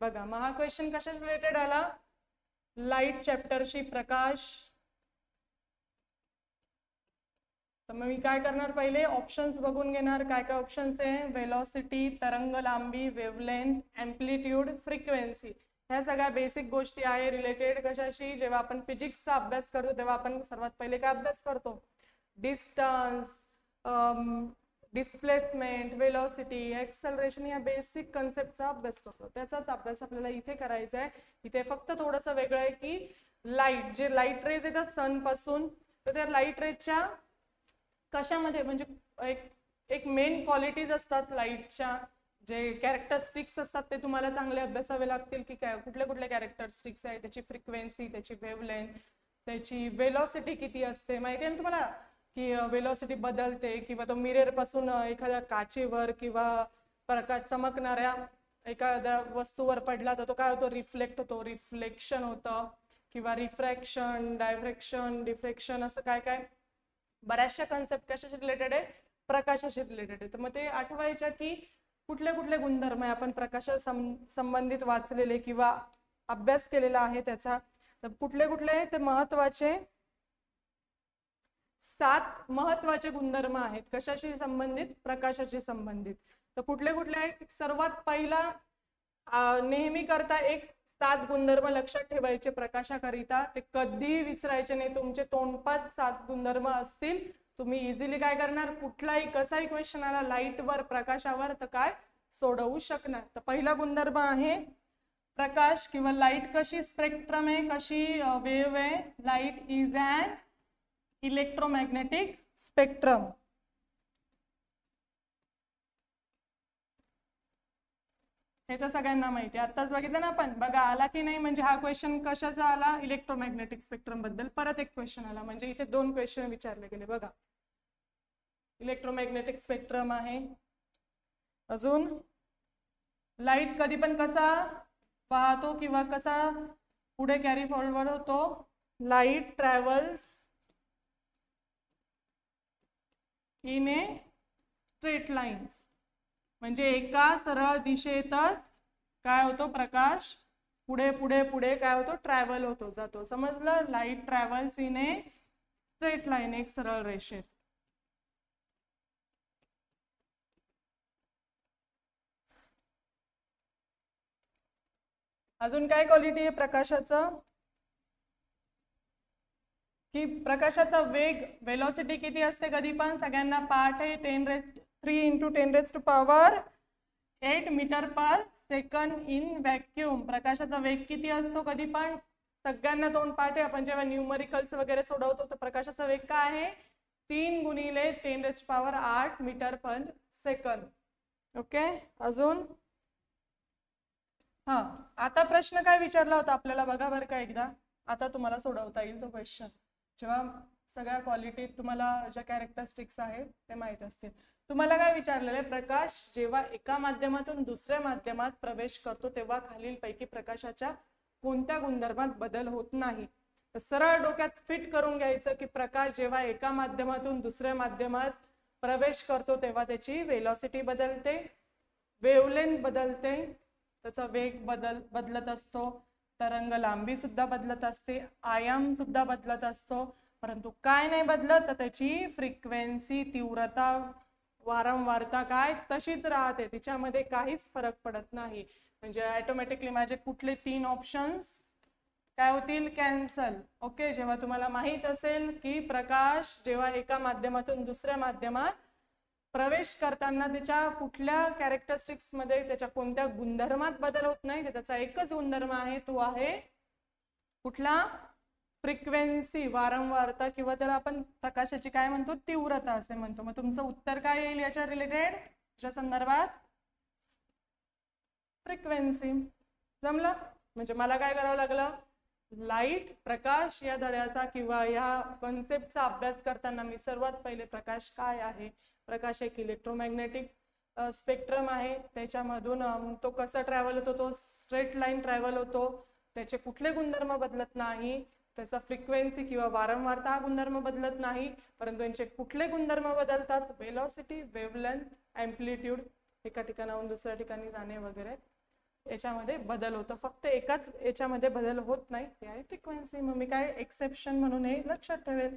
बघा, मग हा क्वेश्चन कशा रिलेटेड आला? लाईट चॅप्टरशी, प्रकाश. तर मग मी काय करणार, पहिले ऑप्शन्स बघून घेणार. काय काय ऑप्शन्स आहे? वेलॉसिटी, तरंग लांबी, वेव्हलेंथ, एम्प्लिट्यूड, फ्रिक्वेन्सी. ह्या सगळ्या बेसिक गोष्टी आहे रिलेटेड कशाशी? जेव्हा आपण फिजिक्सचा अभ्यास करतो तेव्हा आपण सर्वात पहिले काय अभ्यास करतो? डिस्टन्स, डिस्प्लेसमेंट, वेलॉसिटी, एक्सेलरेशन, या बेसिक कन्सेप्टचा अभ्यास करतो. त्याचाच अभ्यास आपल्याला इथे करायचा आहे. इथे फक्त थोडंसं वेगळं आहे की लाईट, जे लाईट रेज येतात सन पासून, तर त्या लाईट रेजच्या कशामध्ये, म्हणजे एक मेन क्वालिटीज असतात लाईटच्या, जे कॅरेक्टरिस्टिक्स असतात ते तुम्हाला चांगले अभ्यासावे लागतील की काय कुठले कुठले कॅरेक्टरिस्टिक्स आहे. त्याची फ्रिक्वेन्सी, त्याची वेव्हलेंथ, त्याची वेलॉसिटी किती असते माहिती आहे ना तुम्हाला, की वेलॉसिटी बदलते, किंवा तो मिरर पासून एखाद्या काचेवर किंवा प्रकाश चमकणाऱ्या एखाद्या वस्तूवर पडला तर तो काय होतो? रिफ्लेक्ट होतो, रिफ्लेक्शन होतं, किंवा रिफ्रॅक्शन, डायफ्रॅक्शन, डिफ्रेक्शन, असं काय काय बऱ्याचशा कन्सेप्ट कशाशी रिलेटेड आहे? प्रकाशाशी रिलेटेड आहे. तर मग ते आठवायच्या की कुठले कुठले गुणधर्म आहे आपण प्रकाशा संबंधित वाचलेले किंवा अभ्यास केलेला आहे त्याचा. तर कुठले कुठले ते महत्वाचे 7 महत्वाचे गुणधर्म आहेत कशाशी संबंधित? प्रकाशाशी संबंधित. तर कुठले कुठले आहेत? सर्वात पहिला, नेहमी करता एक 7 गुणधर्म लक्षात ठेवायचे प्रकाशाकरिता, ते कधी विसरायचे नाही. तुमचे तोंडपाठ 7 गुणधर्म असतील, तुम्ही इझिली काय करणार, कुठलाही कसाही क्वेश्चन आला लाईटवर, प्रकाशावर, तर काय सोडवू शकणार. तर पहिला गुणधर्म आहे प्रकाश किंवा लाईट कशी स्पेक्ट्रम आहे, कशी वेव्ह आहे. Light is an electromagnetic spectrum. हे तर सगळ्यांना माहिती आहे, आत्ताच बघितलं ना आपण. बघा आला की नाही, म्हणजे हा क्वेश्चन कशाचा आला, इलेक्ट्रोमॅग्नेटिक स्पेक्ट्रम बद्दल परत एक क्वेश्चन आला, म्हणजे इथे 2 क्वेश्चन विचारले गेले. बघा इलेक्ट्रोमॅग्नेटिक स्पेक्ट्रम आहे. अजून लाईट कधी पण कसा वाहतो किंवा कसा पुढे कॅरी फॉरवर्ड होतो. Light travels in a straight line, म्हणजे एका सरळ दिशेतच काय होतो, प्रकाश पुढे पुढे पुढे काय होतो, ट्रॅव्हल होतो, जातो. समजलं? Light travels in a straight line, एक सरळ रेषेत. अजून काय क्वालिटी आहे प्रकाशाचं, की प्रकाशाचा वेग वेलोसिटी किती असते कधी पण, सगळ्यांना पाठ आहे. 3 × 10⁻⁸ metre per second in vacuum. प्रकाशाचा वेग किती असतो कधी पण, सगळ्यांना तोंड पाठ आहे. आपण जेव्हा न्यूमरिकल्स वगैरे सोडवतो तर प्रकाशाचा वेग काय आहे, 3 × 10⁸ मीटर पर सेकंद. ओके. अजून हा, आता प्रश्न काय विचारला होता आपल्याला बघा बरं का एकदा, आता तुम्हाला सोडवता येईल तो क्वेश्चन, जेव्हा सगळ्या क्वालिटी तुम्हाला ज्या कॅरेक्टरिस्टिक्स आहेत ते माहित असतील. तुम्हाला काय विचारलेलं आहे, प्रकाश जेव्हा एका माध्यमातून दुसऱ्या माध्यमात प्रवेश करतो तेव्हा खालीलपैकी प्रकाशाच्या कोणत्या गुणधर्मात बदल होत नाही. तर सरळ डोक्यात फिट करून घ्यायचं की प्रकाश जेव्हा एका माध्यमातून दुसऱ्या माध्यमात प्रवेश करतो तेव्हा त्याची वेलॉसिटी बदलते, वेव्हलेंथ बदलते, त्याचा वेग बदलत असतो, तरंग लांबी सुद्धा बदलत असते, आयाम सुद्धा बदलत असतो, परंतु काय नाही बदलत, तर त्याची फ्रिक्वेन्सी, तीव्रता, वारंवारता काय तशीच राहते, तिच्यामध्ये काहीच फरक पडत नाही. म्हणजे ऑटोमॅटिकली माझे कुठले 3 ऑप्शन्स काय होतील, कॅन्सल. ओके. जेव्हा तुम्हाला माहित असेल की प्रकाश जेव्हा एका माध्यमातून दुसऱ्या माध्यमात प्रवेश करताना त्याच्या कुठल्या कॅरेक्टरिस्टिक्स मध्ये, त्याच्या कोणत्या गुणधर्मात बदल होत नाही, त्याचा एकच गुणधर्म आहे, तो आहे कुठला, फ्रिक्वेन्सी, वारंवारता, किंवा त्याला आपण प्रकाशाची काय म्हणतो, तीव्रता असे म्हणतो. मग तुमचं उत्तर काय येईल याच्या रिलेटेड, याच्या संदर्भात, फ्रिक्वेन्सी. जमलं? म्हणजे मला काय करावं लागलं, लाईट प्रकाश या धड्याचा किंवा या कॉन्सेप्टचा अभ्यास करताना मी सर्वात पहिले प्रकाश काय आहे, प्रकाश एक इलेक्ट्रोमॅग्नेटिक स्पेक्ट्रम आहे, त्याच्यामधून तो कसा ट्रॅव्हल होतो, तो स्ट्रेट लाईन ट्रॅव्हल होतो, त्याचे कुठले गुणधर्म बदलत नाही, त्याचा फ्रिक्वेन्सी किंवा वारंवारता हा गुणधर्म बदलत नाही, परंतु यांचे कुठले गुणधर्म बदलतात, वेलॉसिटी, वेव्हलेंथ, एम्प्लिट्यूड, एका ठिकाणाहून दुसऱ्या ठिकाणी जाणे वगैरे, याच्यामध्ये बदल होतो. फक्त एकाच याच्यामध्ये बदल होत नाही, ते आहे फ्रिक्वेन्सी. मग मी काय एक्सेप्शन म्हणून हे लक्षात ठेवेल.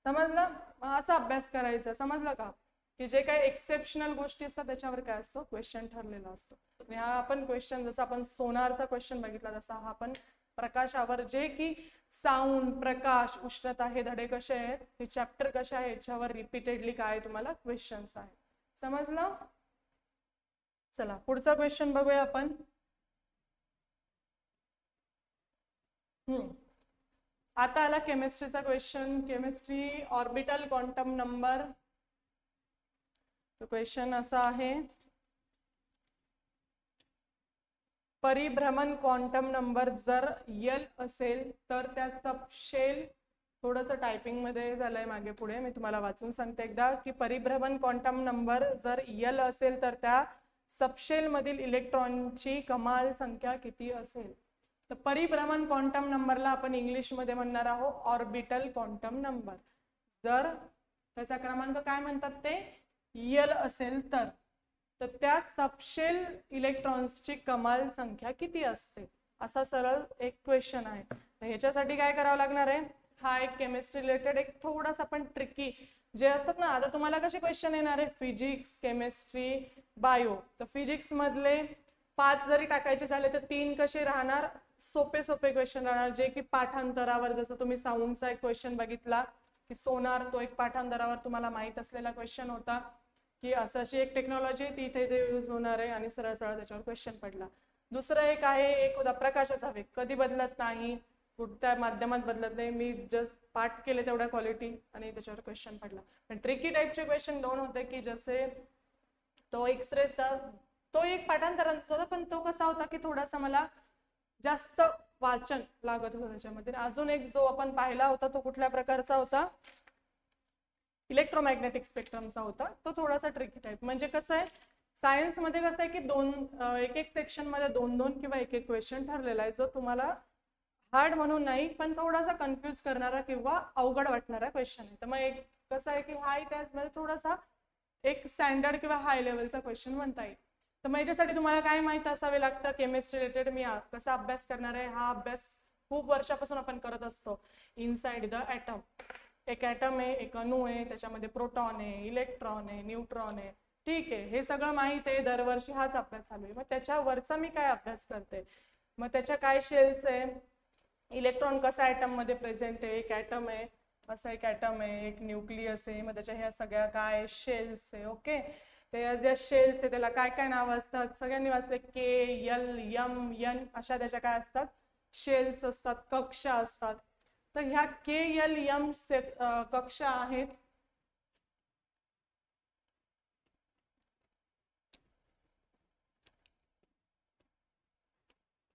समजलं? असा अभ्यास करायचा. समजलं का, की जे काही एक्सेप्शनल गोष्टी असतात त्याच्यावर काय असतो, क्वेश्चन ठरलेला असतो. आणि हा आपण क्वेश्चन, जसं आपण सोनारचा क्वेश्चन बघितला तसा हा पण प्रकाशावर, जे की साऊंड, प्रकाश, उष्णता हे धडे कसे आहेत, हे चॅप्टर कसे आहे, याच्यावर रिपीटेडली काय तुम्हाला क्वेश्चन्स आहेत. समजलं? चला पुढचा क्वेश्चन बघूया आपण. आता आला केमिस्ट्रीचा question. Chemistry, orbital quantum number. तो क्वेश्चन असा आहे, परिभ्रमण क्वांटम नंबर जर L असेल तर त्या सबशेल, थोडंसं टायपिंग मध्ये झालंय मागे पुढे, मी तुम्हाला वाचून सांगते एकदा, की परिभ्रमण क्वांटम नंबर जर L असेल तर त्या सबशेल मधील इलेक्ट्रॉनची कमाल संख्या किती असेल. तर परिभ्रमण क्वांटम नंबरला आपण इंग्लिश मध्ये म्हणणार आहोत ऑर्बिटल क्वांटम नंबर. जर त्याचा क्रमांक काय म्हणतात ते L असेल तर त्या सबशेल इलेक्ट्रॉन्सची कमाल संख्या किती असते, असा सरळ एक क्वेश्चन आहे. तर ह्याच्यासाठी काय करावं लागणार आहे, हा एक केमिस्ट्री रिलेटेड एक थोडासा पण ट्रिकी जे असतात ना, आता तुम्हाला कसे क्वेश्चन येणार आहे, फिजिक्स, केमिस्ट्री, बायो. तर फिजिक्स मधले 5 जरी टाकायचे झाले तर 3 कसे राहणार, सोपे सोपे क्वेश्चन राहणार, जे की पाठांतरावर, जसं तुम्ही साऊंडचा एक क्वेश्चन बघितला की सोनार, तो एक पाठांतरावर तुम्हाला माहित असलेला क्वेश्चन होता, की अशी एक टेक्नॉलॉजी ती इथे यूज होणार आहे, आणि सरळ सरळ त्याच्यावर क्वेश्चन पडला. दुसरं एक आहे, एक होता प्रकाशाचा वेग कधी बदलत नाही, कुठल्या माध्यमात बदलत नाही, मी जस्ट पाठ केले तेवढ्या क्वालिटी आणि त्याच्यावर क्वेश्चन पडला. पण ट्रिकी टाईपचे क्वेश्चन 2 होते, की जसे तो एक्सरेचा तो एक पाठांतराचा होता, पण तो कसा होता की थोडासा मला जास्त वाचन लागत होतं त्याच्यामध्ये. अजून एक जो आपण पाहिला होता तो कुठल्या प्रकारचा होता, इलेक्ट्रोमॅग्नेटिक स्पेक्ट्रमचा होता. तो थोडासा ट्रिकी टाईप. म्हणजे कसं आहे, सायन्स मध्ये कसं आहे की एक एक सेक्शन मध्ये 2-2 किंवा एक एक क्वेश्चन ठरलेला आहे, जो तुम्हाला हार्ड म्हणून नाही पण थोडासा कन्फ्यूज करणारा किंवा अवघड वाटणारा क्वेश्चन आहे. तर मग एक कसं आहे की हा त्यामध्ये थोडासा एक स्टँडर्ड किंवा हाय लेवलचा क्वेश्चन म्हणता येईल. तर मग याच्यासाठी तुम्हाला काय माहित असावे लागतं, केमिस्ट्री रिलेटेड मी कसा अभ्यास करणार आहे. हा अभ्यास खूप वर्षापासून आपण करत असतो. इनसाइड द ॲटम, एक ॲटम आहे, एक अणू आहे, त्याच्यामध्ये प्रोटॉन आहे, इलेक्ट्रॉन आहे, न्यूट्रॉन आहे. ठीक आहे, हे सगळं माहित आहे, दरवर्षी हाच अभ्यास चालू आहे. मग त्याच्यावरचा मी काय अभ्यास करते, मग त्याच्या काय शेल्स आहे, इलेक्ट्रॉन कसा ॲटम मध्ये प्रेझेंट आहे, एक ॲटम आहे, असा एक ॲटम आहे, एक न्यूक्लियस आहे, मग त्याच्या ह्या सगळ्या काय शेल्स आहे. ओके, त्या ज्या शेल्स आहे त्याला काय काय नावं असतात, सगळ्यांनी वाचले, के एल एम एन अशा त्याच्या काय असतात, शेल्स असतात, कक्षा असतात. तर ह्या के एल एम कक्षा आहेत,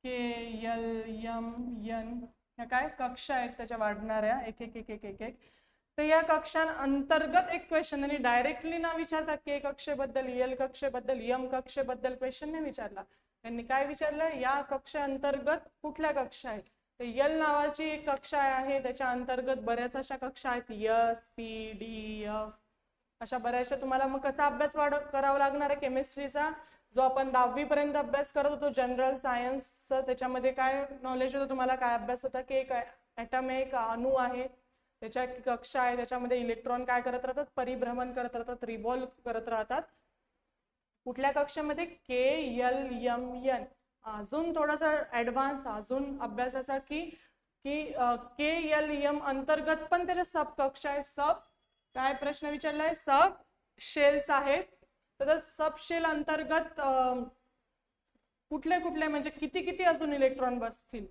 के एल एम एन ह्या काय कक्षा आहेत त्याच्या वाढणाऱ्या एक एक एक एक एक एक. तर या कक्षांअंतर्गत एक क्वेश्चन, आणि डायरेक्टली ना विचारता के कक्षेबद्दल, एल कक्षेबद्दल, यम कक्षेबद्दल क्वेश्चन नाही विचारला. त्यांनी काय विचारलं, या कक्षांतर्गत कुठल्या कक्षा आहेत. तर एल नावाची एक कक्षा आहे, त्याच्या अंतर्गत बऱ्याच अशा कक्षा आहेत, एस पी डी एफ अशा बऱ्याचशा. तुम्हाला मग कसा अभ्यास करावा लागणार आहे केमिस्ट्रीचा, जो आपण 10वी पर्यंत अभ्यास करत होतो जनरल सायन्सचा. त्याच्यामध्ये काय नॉलेज होतं तुम्हाला, काय अभ्यास होता की एक ॲटम आहे, एक अणू आहे, त्याच्या कक्षा आहे, त्याच्यामध्ये इलेक्ट्रॉन काय करत राहतात, परिभ्रमण करत राहतात, रिव्हॉल्व करत राहतात. कुठल्या कक्षामध्ये, के एल एम एन. अजून थोडासा ऍडव्हान्स अजून अभ्यासाचा की के एल एम अंतर्गत पण त्याच्या सब कक्षा आहे. सब काय प्रश्न विचारलाय, सब शेल्स आहेत. तर सब शेल अंतर्गत कुठले कुठले म्हणजे किती किती अजून इलेक्ट्रॉन बसतील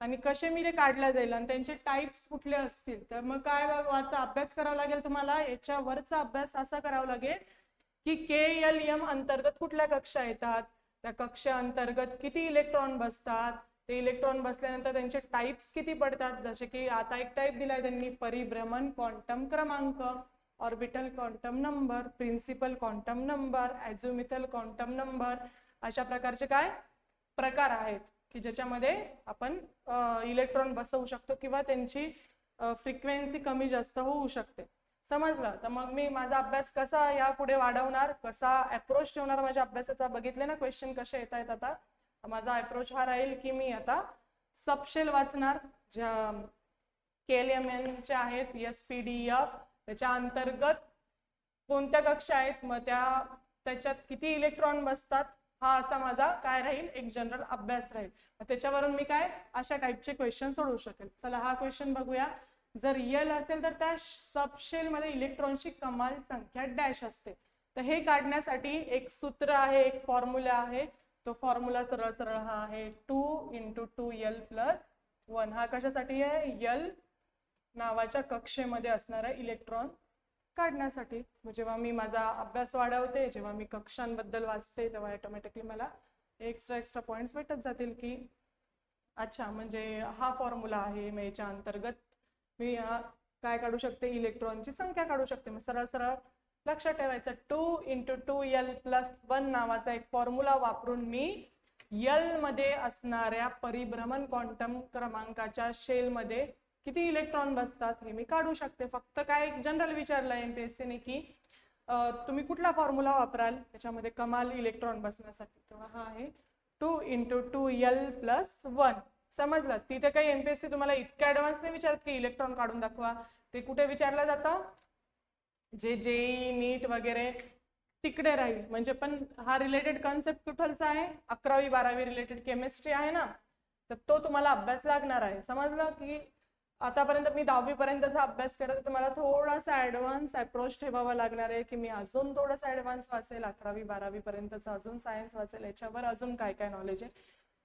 आणि कसे मी ते काढल्या जाईल आणि त्यांचे टाइप्स कुठले असतील. तर मग काय वाचा अभ्यास करावा लागेल तुम्हाला. याच्यावरचा अभ्यास असा करावा लागेल की के एल एम अंतर्गत कुठल्या कक्षा येतात, त्या कक्षा अंतर्गत किती इलेक्ट्रॉन बसतात, ते इलेक्ट्रॉन बसल्यानंतर त्यांचे टाइप्स किती पडतात. जसे की आता एक टाइप दिलाय त्यांनी, परिभ्रमण क्वांटम क्रमांक, orbital quantum number, principal quantum number, azimuthal quantum number. अशा प्रकारचे काय प्रकार आहेत की ज्याच्यामध्ये आपण इलेक्ट्रॉन बसवू शकतो किंवा त्यांची फ्रिक्वेन्सी कमी जास्त होऊ शकते. समजलं. तर मग मी माझा अभ्यास कसा यापुढे वाढवणार, कसा अप्रोच ठेवणार माझ्या अभ्यासाचा, बघितले ना क्वेश्चन कसे येत आहेत. आता माझा अप्रोच हा राहील की मी आता सबशेल वाचणार, ज्या केएलएमएनच्या आहेत, एसपीडीएफ, त्याच्या अंतर्गत कोणत्या कक्षा आहेत, मग त्याच्यात किती इलेक्ट्रॉन बसतात, हा असा माझा काय राहील, एक जनरल अभ्यास राहील. त्याच्यावरून मी काय अशा टाईपचे क्वेश्चन सोडवू शकेल. चला हा क्वेश्चन बघूया. जर एल असेल तर त्या सबशेल मध्ये इलेक्ट्रॉनची कमाल संख्या डॅश असते. तर हे काढण्यासाठी एक सूत्र आहे, एक फॉर्म्युला आहे. तो फॉर्म्युला सरळ सरळ हा आहे, 2 × 2l + 1. हा कशासाठी आहे, एल नावाच्या कक्षेमध्ये असणारा इलेक्ट्रॉन काढण्यासाठी. जेव्हा मी माझा अभ्यास वाढवते, जेव्हा मी कक्षांबद्दल वाचते, तेव्हा ऑटोमॅटिकली मला एक्स्ट्रा पॉइंट्स भेटत जातील की अच्छा म्हणजे हा फॉर्म्युला आहे, मग याच्या अंतर्गत मी काय काढू शकते, इलेक्ट्रॉनची संख्या काढू शकते. मग सरळ सरळ लक्षात ठेवायचं, 2 × 2l + 1 नावाचा एक फॉर्म्युला वापरून मी एल मध्ये असणाऱ्या परिभ्रमण क्वांटम क्रमांकाच्या शेलमध्ये किती इलेक्ट्रॉन बसतात हे मी काढू शकते. फक्त काय जनरल विचारलं एमपीएससी ने की तुम्ही कुठला फॉर्म्युला वापराल त्याच्यामध्ये कमाल इलेक्ट्रॉन बसण्यासाठी. तेव्हा हा आहे 2 × 2l + 1. समजलं. तिथे काही एमपीएससी तुम्हाला इतक्या ऍडव्हान्स नाही विचारत की इलेक्ट्रॉन काढून दाखवा. ते कुठे विचारलं जातं, जे जेई नीट वगैरे तिकडे राहील. म्हणजे पण हा रिलेटेड कॉन्सेप्ट कुठलचा आहे, 11वी 12वी रिलेटेड केमिस्ट्री आहे ना, तर तो तुम्हाला अभ्यास लागणार आहे. समजलं की आतापर्यंत मी 10वी पर्यंतचा अभ्यास करत, तर मला थोडासा ऍडव्हान्स अप्रोच ठेवावा लागणार आहे की मी अजून थोडासा ऍडव्हान्स वाचेल, 11वी 12वी पर्यंतचा अजून सायन्स वाचेल, याच्यावर अजून काय काय नॉलेज आहे.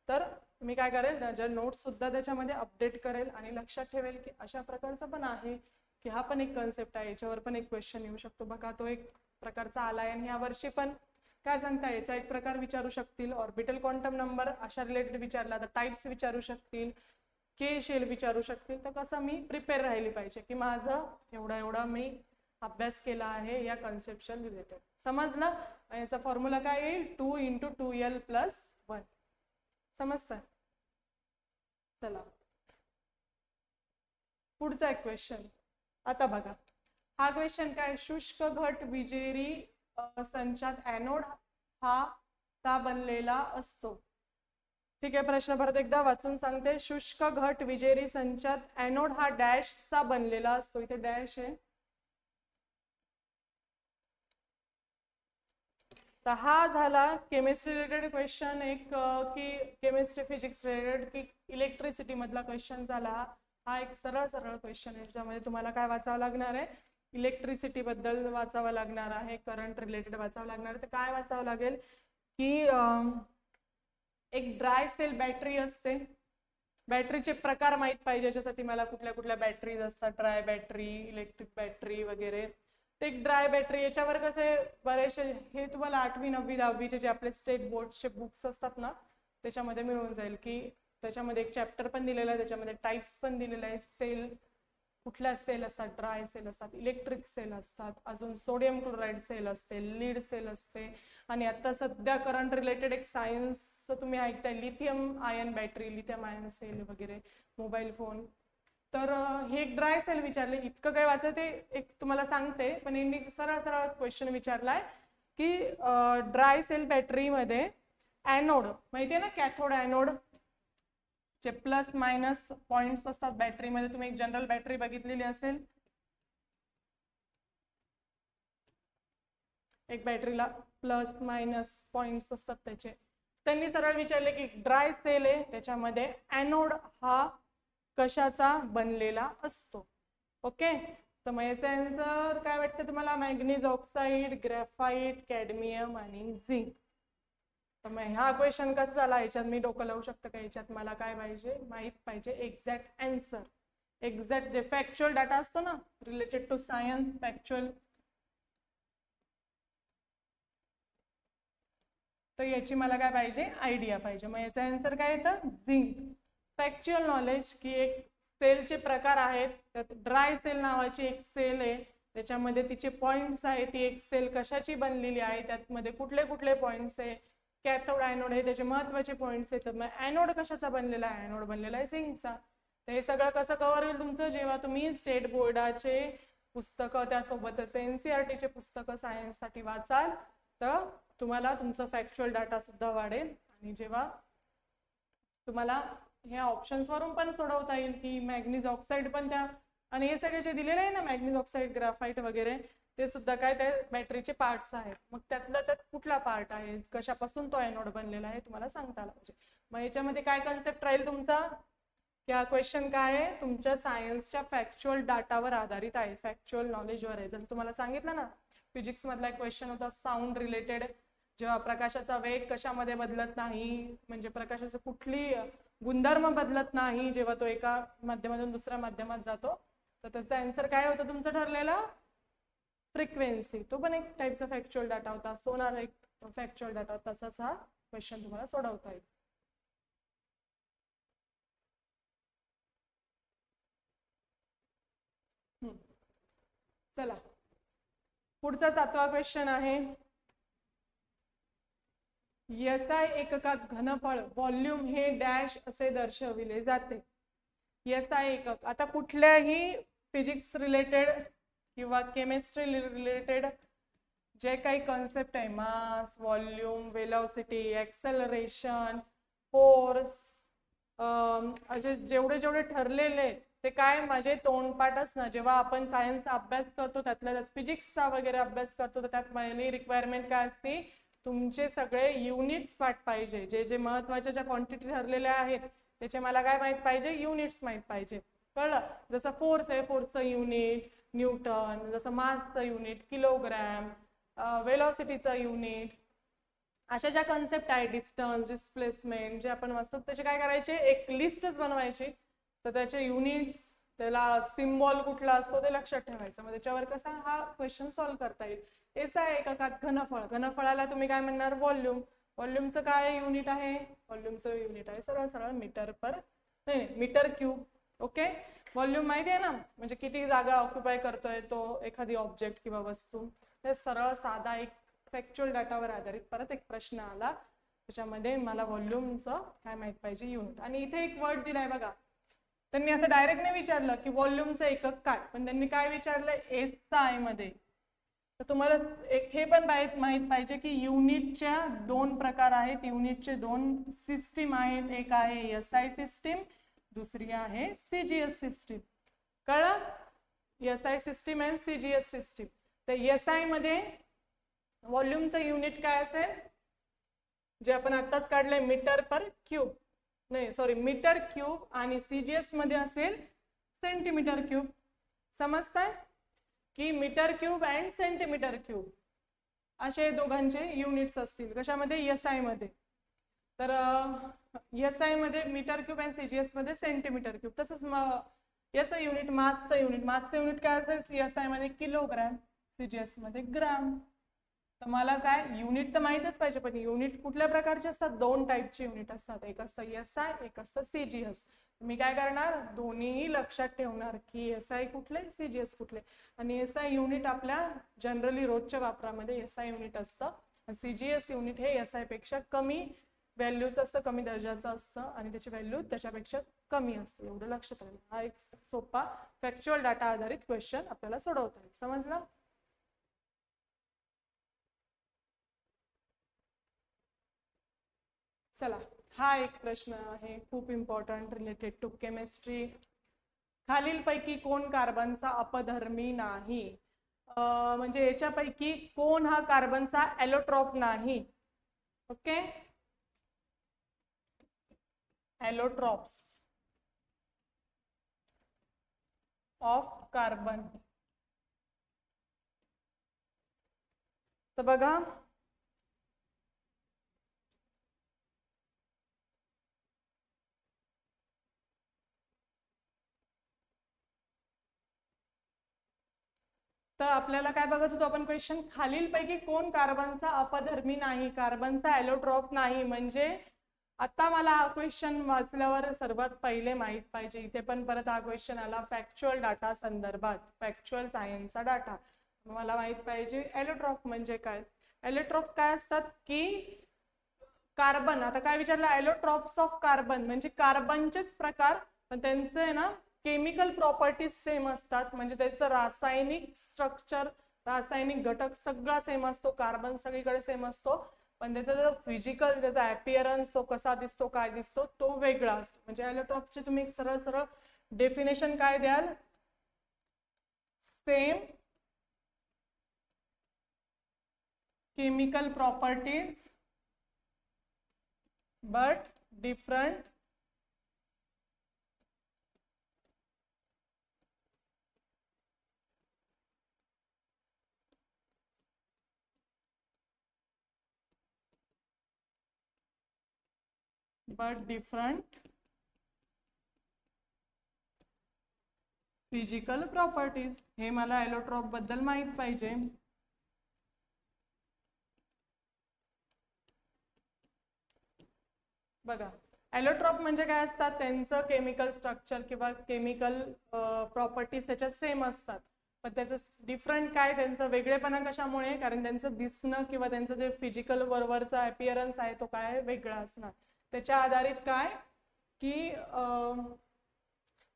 तर मी काय करेल, त्याच्या नोट्स सुद्धा त्याच्यामध्ये अपडेट करेल आणि लक्षात ठेवेल की अशा प्रकारचं पण आहे की हा पण एक कन्सेप्ट आहे, याच्यावर पण एक क्वेश्चन येऊ शकतो. बघा तो एक प्रकारचा आलाय आणि ह्या वर्षी पण काय सांगता, याचा एक प्रकार विचारू शकतील, ऑर्बिटल क्वांटम नंबर अशा रिलेटेड विचारला तर टाइप्स विचारू शकतील, के शेल विचारू शकतील. तर कसं मी प्रिपेअर राहिली पाहिजे की माझं एवढा मी अभ्यास केला आहे या कन्सेप्शन रिलेटेड. समजलं? याचा फॉर्म्युला काय येईल, 2 × 2l + 1. समजतं? चला पुढचा एक क्वेश्चन. आता बघा हा क्वेश्चन काय, शुष्क घट विजेरी संचात ॲनोड हा चा बनलेला असतो. ठीक आहे, प्रश्न परत एकदा वाचून सांगते. शुष्क घट विजेरी संचात ॲनोड हा डॅश चा बनलेला असतो. इथे डॅश आहे. तर हा झाला केमिस्ट्री रिलेटेड क्वेश्चन एक, की केमिस्ट्री फिजिक्स रिलेटेड की इलेक्ट्रिसिटी मधला क्वेश्चन झाला. हा एक सरळ क्वेश्चन आहे ज्यामध्ये तुम्हाला काय वाचावं लागणार आहे, इलेक्ट्रिसिटी बद्दल वाचावं लागणार आहे, करंट रिलेटेड वाचावं लागणार आहे. तर काय वाचावं लागेल की एक ड्राय सेल बॅटरी असते. बॅटरीचे प्रकार माहित पाहिजे, याच्यासाठी मला कुठल्या बॅटरीज असतात, ड्राय बॅटरी, इलेक्ट्रिक बॅटरी वगैरे. ते एक ड्राय बॅटरी, याच्यावर कसे बरेचसे हे तुम्हाला 8वी 9वी 10वीचे जे आपले स्टेट बोर्डचे बुक्स असतात ना त्याच्यामध्ये मिळून जाईल, की त्याच्यामध्ये एक चॅप्टर पण दिलेला आहे, त्याच्यामध्ये टाइप्स पण दिलेले आहे. सेल कुठल्या सेल असतात, ड्राय सेल असतात, इलेक्ट्रिक सेल असतात, अजून सोडियम क्लोराईड सेल असते, लीड सेल असते, आणि आता सध्या करंट रिलेटेड एक सायन्स तुम्ही ऐकताय, lithium ion battery, lithium ion cell वगैरे, मोबाईल फोन. तर हे एक ड्राय सेल विचारले. इतकं काय वाचायचं ते एक तुम्हाला सांगते, पण यांनी सरळ क्वेश्चन विचारलाय की ड्राय सेल बॅटरीमध्ये ॲनोड माहितीये ना, कॅथोड ॲनोड जे प्लस मायनस पॉइंट्स असतात बॅटरीमध्ये. तुम्ही एक जनरल बॅटरी बघितलेली असेल, एक बॅटरीला प्लस मायनस पॉइंट्स असतात त्याचे. त्यांनी सरळ विचारले की ड्राय सेल आहे त्याच्यामध्ये ॲनोड हा कशाचा बनलेला असतो. ओके, तर मग याचा आन्सर काय वाटतं तुम्हाला, मॅग्नीज ऑक्साईड, ग्रॅफाइट, कॅडमियम आणि झिंक. तर मग हा क्वेश्चन कसा झाला, याच्यात मी डोकं लावू शकतं का, याच्यात मला काय पाहिजे, माहित पाहिजे एक्झॅक्ट आन्सर, एक्झॅक्ट जे फॅक्च्युअल डाटा असतो ना रिलेटेड टू सायन्स, फॅक्च्युअल. तर याची मला काय पाहिजे, आयडिया पाहिजे. मग याचा आन्सर काय येतं, झिंक. फॅक्च्युअल नॉलेज की एक सेलचे प्रकार आहेत, त्यात ड्राय सेल नावाची एक सेल आहे, त्याच्यामध्ये तिचे पॉइंट्स आहेत, ती एक सेल कशाची बनलेली आहे, त्यामध्ये कुठले पॉइंट्स आहे, कॅथोड ॲनोड आहे, त्याचे महत्त्वाचे पॉइंट्स आहेत. मग ॲनोड कशाचा बनलेला आहे, ॲनोड बनलेला आहे झिंकचा. तर हे सगळं कसं कव्हर होईल तुमचं, जेव्हा तुम्ही स्टेट बोर्डाचे पुस्तकं त्यासोबतच NCERTचे पुस्तकं सायन्ससाठी वाचाल तर तुम्हाला तुमचं फॅक्च्युअल डाटा सुद्धा वाढेल. आणि जेव्हा तुम्हाला ह्या ऑप्शन्स वरून पण सोडवता येईल की मॅग्नीज ऑक्साईड पण त्या, आणि हे सगळे जे दिलेले आहे ना मॅग्नीज ऑक्साईड, ग्राफाइट वगैरे, ते सुद्धा काय त्या बॅटरीचे पार्ट्स आहेत. मग त्यात कुठला पार्ट आहे, कशापासून तो ॲनोड बनलेला आहे तुम्हाला सांगता आलं पाहिजे. मग याच्यामध्ये काय कन्सेप्ट राहील तुमचा, की हा क्वेश्चन काय आहे, तुमच्या सायन्सच्या फॅक्च्युअल डाटावर आधारित आहे, फॅक्च्युअल नॉलेजवर आहे. जसं तुम्हाला सांगितलं ना फिजिक्स मधला एक क्वेश्चन होता साऊंड रिलेटेड, जेव्हा प्रकाशाचा वेग कशामध्ये बदलत नाही, म्हणजे प्रकाशाचं कुठली गुणधर्म बदलत नाही जेव्हा तो एका माध्यमातून दुसऱ्या माध्यमात जातो, तर त्याचा आन्सर काय होतं तुमचं ठरलेला, फ्रिक्वेन्सी. तो पण एक टाइपचा फॅक्च्युअल डाटा होता, सोनार एक फॅक्च्युअल डाटा. तसाच हा क्वेश्चन तुम्हाला सोडवता येईल. चला पुढचा 7वा क्वेश्चन आहे, SI एककात घनफळ व्हॉल्यूम हे डॅश असे दर्शविले जाते. SI एकक, आता कुठल्याही फिजिक्स रिलेटेड किंवा केमिस्ट्री रिलेटेड जे काही कॉन्सेप्ट आहे, मास, व्हॉल्यूम, वेलोसिटी, एक्सेलरेशन, फोर्स, असे जेवढे ठरलेले आहेत ते काय माझे तोंडपाठच ना. जेव्हा आपण सायन्सचा अभ्यास करतो त्यातल्या त्यात फिजिक्सचा वगैरे अभ्यास करतो तर त्यात पहिली रिक्वायरमेंट काय असते, तुमचे सगळे युनिट्स पाठ पाहिजे. जे महत्त्वाच्या ज्या क्वांटिटी ठरलेल्या आहेत त्याचे मला काय माहित पाहिजे, युनिट्स माहित पाहिजे. कळलं? जसं फोर्स आहे, फोर्सचं युनिट न्यूटन, जसं मासचं युनिट किलोग्रॅम, वेलोसिटीचं युनिट, अशा ज्या कन्सेप्ट आहे, डिस्टन्स, डिस्प्लेसमेंट, जे आपण वाचतो त्याचे काय करायचे, एक लिस्टच बनवायची. तर त्याचे युनिट्स, त्याला सिम्बॉल कुठला असतो ते लक्षात ठेवायचं. मग त्याच्यावर कसा हा क्वेश्चन सॉल्व्ह करता येईल. SI एककात घनफळ, घनफळाला तुम्ही काय म्हणणार व्हॉल्यूम, व्हॉल्यूमचं काय युनिट आहे, व्हॉल्यूमचं युनिट आहे सरळ सरळ मीटर पर नाही मीटर क्यूब. ओके, व्हॉल्यूम माहिती आहे ना, म्हणजे किती जागा ऑक्युपाय करतोय तो एखादी ऑब्जेक्ट किंवा वस्तू. ते सरळ साधा एक फॅक्च्युअल डाटावर आधारित परत एक प्रश्न आला, त्याच्यामध्ये मला व्हॉल्यूमचं काय माहित पाहिजे युनिट. आणि इथे एक वर्ड दिलाय बघा, त्यांनी असं डायरेक्ट नाही विचारलं की व्हॉल्यूमचं एकक काय, पण त्यांनी काय विचारलं SI मध्ये. तर तुम्हाला एक हे पण माहित पाहिजे की युनिटच्या दोन प्रकार आहेत, युनिटचे दोन सिस्टीम आहेत, एक आहे SI सिस्टीम, दुसरी आहे CGS सिस्टीम. कळलं, SI सिस्टीम आणि CGS सिस्टीम. तर SI मध्ये व्हॉल्यूमचं युनिट काय असेल, जे आपण आत्ताच काढलंय मीटर पर क्यूब, नाही सॉरी मीटर क्यूब, आणि CGS मध्ये असेल सेंटीमीटर क्यूब. समजतंय की metre cube and centimetre cube असे दोघांचे युनिट्स असतील कशामध्ये, SI मध्ये. तर SI मध्ये मीटर क्यूब अँड CGS मध्ये सेंटीमीटर क्यूब. तसंच याचं युनिट मासचं युनिट काय असेल, SI मध्ये किलोग्रॅम, CGS मध्ये ग्राम. तर मला काय युनिट तर माहितच पाहिजे, पण युनिट कुठल्या प्रकारचे असतात, दोन टाईपचे युनिट असतात, एक असतं SI, एक असतं CGS. मी काय करणार, दोन्ही लक्षात ठेवणार की SI कुठले, CGS कुठले. आणि SI युनिट आपल्या जनरली रोजच्या वापरामध्ये SI युनिट असतं, CGS युनिट हे SI पेक्षा कमी व्हॅल्यूचं असतं, कमी दर्जाचं असतं, आणि त्याची व्हॅल्यू त्याच्यापेक्षा कमी असते. एवढं लक्षात राहील. हा एक सोपा फॅक्च्युअल डाटा आधारित क्वेश्चन आपल्याला सोडवता येईल. समजलं. चला, हा एक प्रश्न आहे खूप इम्पॉर्टंट रिलेटेड टू केमिस्ट्री. खालीलपैकी कोण कार्बनचा अपधर्मी नाही, म्हणजे याच्यापैकी कोण हा कार्बनचा ॲलोट्रॉप नाही. Okay, allotropes of carbon. तर बघा, तर आपल्याला काय बघत होतो आपण क्वेश्चन, खालीलपैकी कोण कार्बनचा अपधर्मी नाही, कार्बनचा ॲलोट्रॉप नाही. म्हणजे आता मला हा क्वेश्चन वाचल्यावर सर्वात पहिले माहित पाहिजे, इथे पण परत हा क्वेश्चन आला फॅक्च्युअल डाटा संदर्भात, फॅक्च्युअल सायन्सचा डाटा. मला माहित पाहिजे ॲलोट्रॉप म्हणजे काय. ॲलोट्रॉप काय असतात की कार्बन, आता काय विचारलं, ॲलोट्रॉप्स ऑफ कार्बन म्हणजे कार्बनचेच प्रकार, पण त्यांचे आहे ना केमिकल प्रॉपर्टीज सेम असतात, म्हणजे त्याचं रासायनिक स्ट्रक्चर, रासायनिक घटक सगळा सेम असतो, कार्बन सगळीकडे सेम असतो, पण त्याचा जो फिजिकल, त्याचा ॲपिअरन्स, तो कसा दिसतो, काय दिसतो, तो वेगळा असतो. म्हणजे ॲलोट्रॉपचे तुम्ही एक सरळ सरळ डेफिनेशन काय द्याल, same chemical properties but different physical properties. हे मला ॲलोट्रॉप बद्दल माहित पाहिजे. बघा, ॲलोट्रॉप म्हणजे काय असतात, त्यांचं केमिकल स्ट्रक्चर किंवा केमिकल प्रॉपर्टीज त्याच्यात सेम असतात, पण त्याचं डिफरंट काय, त्यांचं वेगळेपणा कशामुळे, कारण त्यांचं दिसणं किंवा त्यांचं जे फिजिकल वरवरचा ॲपिअरन्स आहे तो काय वेगळा असणार. त्याच्या आधारित काय की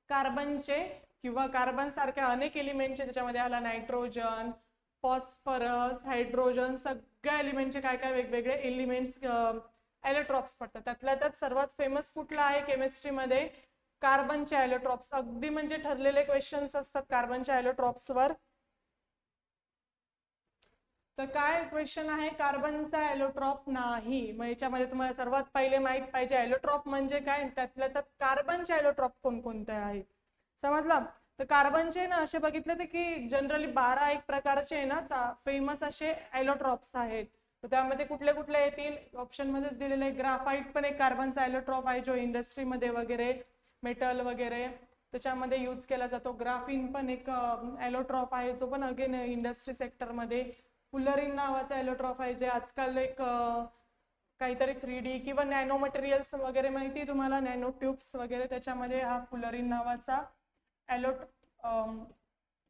कार्बनचे किंवा कार्बन सारख्या अनेक एलिमेंटचे, त्याच्यामध्ये आला नायट्रोजन, फॉस्फरस, हायड्रोजन, सगळ्या एलिमेंटचे काय काय वेगवेगळे एलिमेंट्स ॲलोट्रॉप्स पडतात. त्यातल्या त्यात सर्वात फेमस कुठला आहे केमिस्ट्रीमध्ये, कार्बनचे ॲलोट्रॉप्स. अगदी म्हणजे ठरलेले क्वेश्चन्स असतात कार्बनच्या ॲलोट्रॉप्सवर. तर काय क्वेश्चन आहे, कार्बनचा ॲलोट्रॉप नाही. मग याच्यामध्ये तुम्हाला सर्वात पहिले माहित पाहिजे ॲलोट्रॉप म्हणजे काय, त्यातल्या त्यात कार्बनचे ॲलोट्रॉप कोणकोणते आहेत. समजला. तर कार्बनचे ना असे बघितले ते की जनरली 12 एक प्रकारचे ना फेमस असे ॲलोट्रॉप्स आहेत. तर त्यामध्ये कुठले कुठले येतील, ऑप्शन मध्येच दिलेले आहे. ग्राफाईट पण एक कार्बनचा ॲलोट्रॉप आहे, जो इंडस्ट्रीमध्ये वगैरे मेटल वगैरे त्याच्यामध्ये यूज केला जातो. ग्राफिन पण एक ॲलोट्रॉप आहे, जो पण अगेन इंडस्ट्री सेक्टरमध्ये फुलरिन नावाचा एलोट्रॉप आहे, जे आजकाल एक काहीतरी 3D किंवा नॅनो मटेरियल्स वगैरे माहिती आहे तुम्हाला, नॅनो ट्यूब्स वगैरे, त्याच्यामध्ये हा फुलरिन नावाचा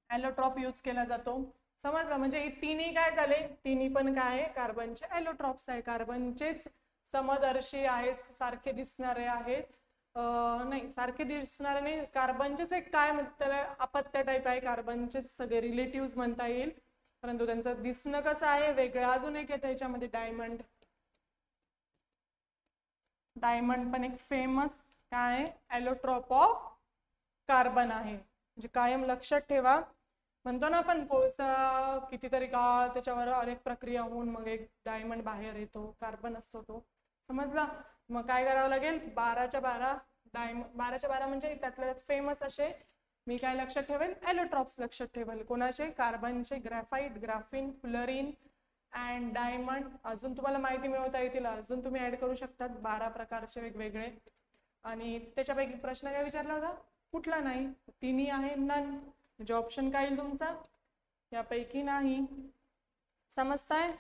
एलोट्रॉप यूज केला जातो. समजलं? म्हणजे हे तिन्ही काय झाले, तिन्ही पण काय आहे, कार्बनचे एलोट्रॉप्स आहे, कार्बनचेच समदर्शी आहेत, सारखे दिसणारे आहेत. नाही, सारखे दिसणारे नाही, कार्बनचेच एक काय म्हणतात त्याला, अपत्य टाईप आहे, कार्बनचेच सगळे रिलेटिव्ह म्हणता येईल, परंतु त्यांचं दिसणं कसं आहे वेगळं. अजून एक आहे त्याच्यामध्ये डायमंड. डायमंड पण एक फेमस काय एलोट्रॉप ऑफ कार्बन आहे. म्हणजे कायम लक्षात ठेवा, म्हणतो ना आपण कोळसा कितीतरी काळ त्याच्यावर अनेक प्रक्रिया होऊन मग एक डायमंड बाहेर येतो, कार्बन असतो तो. समजला? मग काय करावं लागेल, 12च्या 12 12च्या 12 म्हणजे त्यातल्या त्यात फेमस असे मी काय लक्षात ठेवेल, एलोट्रॉप्स लक्षात ठेवेल. कोणाचे? कार्बनचे, graphite, graphene, fluorine and diamond. अजून तुम्हाला माहिती मिळवता येतील, अजून तुम्ही ऍड करू शकतात 12 प्रकारचे वेगवेगळे. आणि त्याच्यापैकी प्रश्न काय विचारला होता, कुठला नाही, तिन्ही आहे, नन. म्हणजे ऑप्शन काय येईल तुमचा, यापैकी नाही. समजताय?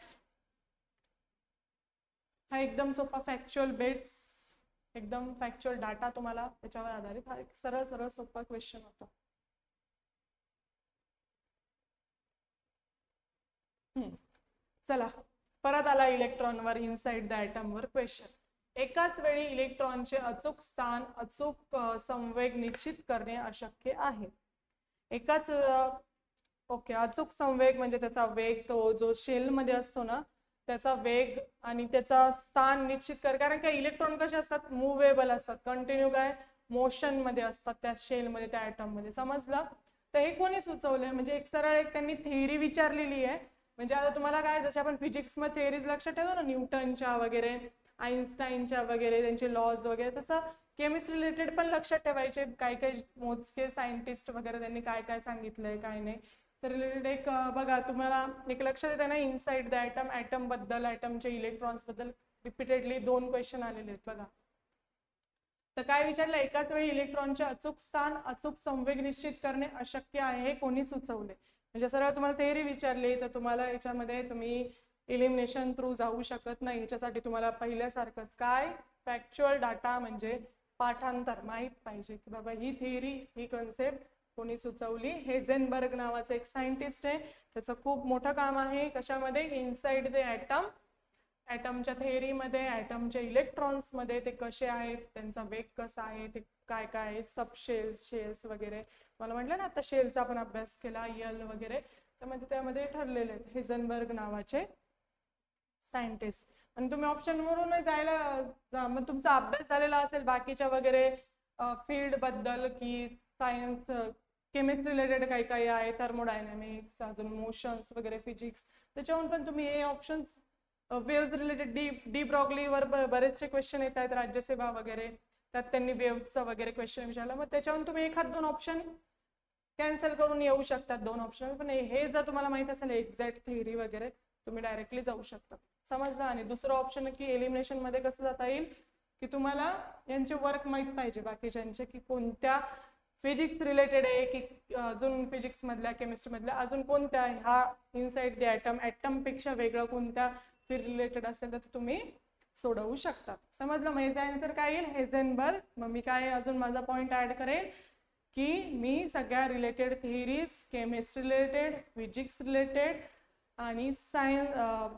हा एकदम सोपा फॅक्च्युअल बेट्स, एकदम फॅक्च्युअल डाटा तुम्हाला त्याच्यावर आधारित हा एक सरळ सरळ सोपा क्वेश्चन होता. चला परत आला इलेक्ट्रॉनवर, इनसाइड द ॲटमवर क्वेश्चन. एकाच वेळी इलेक्ट्रॉनचे अचूक स्थान, अचूक संवेग निश्चित करणे अशक्य आहे. एकाच ओके, अचूक संवेग म्हणजे त्याचा वेग, तो जो शेल मध्ये असतो ना त्याचा वेग आणि त्याचा स्थान निश्चित कर, कारण का इलेक्ट्रॉन कसे असतात, मुव्हेबल असतात, कंटिन्यू काय मोशन मध्ये असतात त्या शेल मध्ये, त्या ॲटम मध्ये. समजलं? तर हे कोणी सुचवलंय, म्हणजे एक सरळ एक त्यांनी थेअरी विचारलेली आहे. म्हणजे आता तुम्हाला काय, जसे आपण फिजिक्स मध्ये थेअरीज लक्षात ठेवतो ना, न्यूटनच्या वगैरे, आईन्स्टाईनच्या वगैरे, त्यांचे लॉज वगैरे, तसं केमिस्ट्री रिलेटेड पण लक्षात ठेवायचे. काही काही मोजके सायंटिस्ट वगैरे त्यांनी काय काय सांगितलंय काय नाही, तर रिलेटेड एक बघा तुम्हाला एक लक्षात येते ना, इनसाइड द ॲटम, ॲटम बद्दल, ॲटमच्या इलेक्ट्रॉन्स बद्दल रिपीटेडली 2 क्वेश्चन आलेले आहेत बघा. तर काय विचारलं, एकाच वेळी इलेक्ट्रॉनचे अचूक स्थान, अचूक संवेग निश्चित करणे अशक्य आहे, हे कोणी सुचवले. म्हणजे सरळ तुम्हाला थेअरी विचारली तर तुम्हाला याच्यामध्ये तुम्ही इलिमिनेशन थ्रू जाऊ शकत नाही. याच्यासाठी तुम्हाला पहिल्यासारखंच काय फॅक्च्युअल डाटा म्हणजे पाठांतर माहीत पाहिजे, की बाबा ही थेअरी, ही कन्सेप्ट कोणी सुचवली. हेझेनबर्ग नावाचं एक सायंटिस्ट आहे, त्याचं खूप मोठं काम आहे कशामध्ये, इनसाइड द ॲटम, ॲटमच्या थेअरीमध्ये, ॲटमच्या इलेक्ट्रॉन्समध्ये ते कसे आहेत, त्यांचा वेग कसा आहे, ते काय काय आहे, सबशेल्स, शेल्स वगैरे. मला म्हटलं ना आता शेलचा आपण अभ्यास केला, यल वगैरे, त्यामध्ये ठरलेले आहेत हेझेनबर्ग नावाचे सायंटिस्ट. आणि तुम्ही ऑप्शनवरून जायला, मग तुमचा अभ्यास झालेला असेल बाकीच्या वगैरे फील्ड बद्दल, की सायन्स केमिस्ट्री रिलेटेड काही काही आहे, थर्मोडायनॅमिक्स, अजून मोशन्स वगैरे, फिजिक्स, त्याच्यावरून पण तुम्ही हे ऑप्शन्स, वेव्हज रिलेटेड डी ब्रॉगलीवर बरेचसे क्वेश्चन येत आहेत, राज्यसेवा वगैरे, त्यात त्यांनी वेव्हचं वगैरे क्वेश्चन विचारला, मग त्याच्यावरून तुम्ही 1-2 ऑप्शन कॅन्सल करून येऊ शकतात, 2 ऑप्शन. पण हे जर तुम्हाला माहित असेल एक्झॅक्ट थेअरी वगैरे, तुम्ही डायरेक्टली जाऊ शकता. समजलं? आणि दुसरं ऑप्शन की एलिमिनेशन मध्ये कसं जाता येईल, की तुम्हाला यांचे वर्क माहित पाहिजे बाकीच्यांचे, की कोणत्या फिजिक्स रिलेटेड आहे, की अजून फिजिक्स मधल्या, केमिस्ट्री मधल्या अजून कोणत्या, हा इनसाइड द ॲटम, ॲटम पेक्षा वेगळं कोणत्या फील्ड रिलेटेड असेल तर तुम्ही सोडवू शकता. समजलं? मग याचा आन्सर काय येईल, हेझेनबर्ग. मग मी काय अजून माझा पॉइंट ऍड करेन, की मी सगळ्या related theories, chemistry related, physics related आणि सायन्स,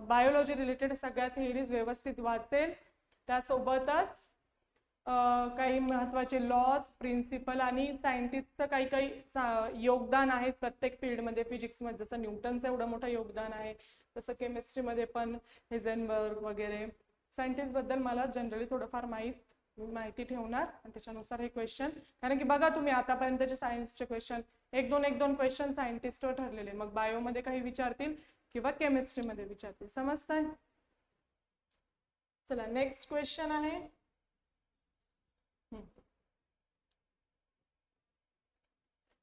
बायोलॉजी रिलेटेड सगळ्या थिअरीज व्यवस्थित वाचेल. त्यासोबतच काही महत्त्वाचे लॉज, प्रिन्सिपल आणि सायंटिस्टचं काही काही योगदान आहे प्रत्येक फील्डमध्ये. फिजिक्समध्ये जसं न्यूटनचं एवढं मोठं योगदान आहे, तसं केमिस्ट्रीमध्ये पण हेझेनबर्ग वगैरे सायंटिस्टबद्दल मला जनरली थोडंफार माहिती ठेवणार आणि त्याच्यानुसार हे क्वेश्चन, कारण की बघा तुम्ही आतापर्यंतचे सायन्सचे क्वेश्चन 1-2 क्वेश्चन सायंटिस्टवर ठरलेले, मग बायोमध्ये काही विचारतील किंवा केमिस्ट्रीमध्ये विचारतील. समजतंय? चला नेक्स्ट क्वेश्चन आहे,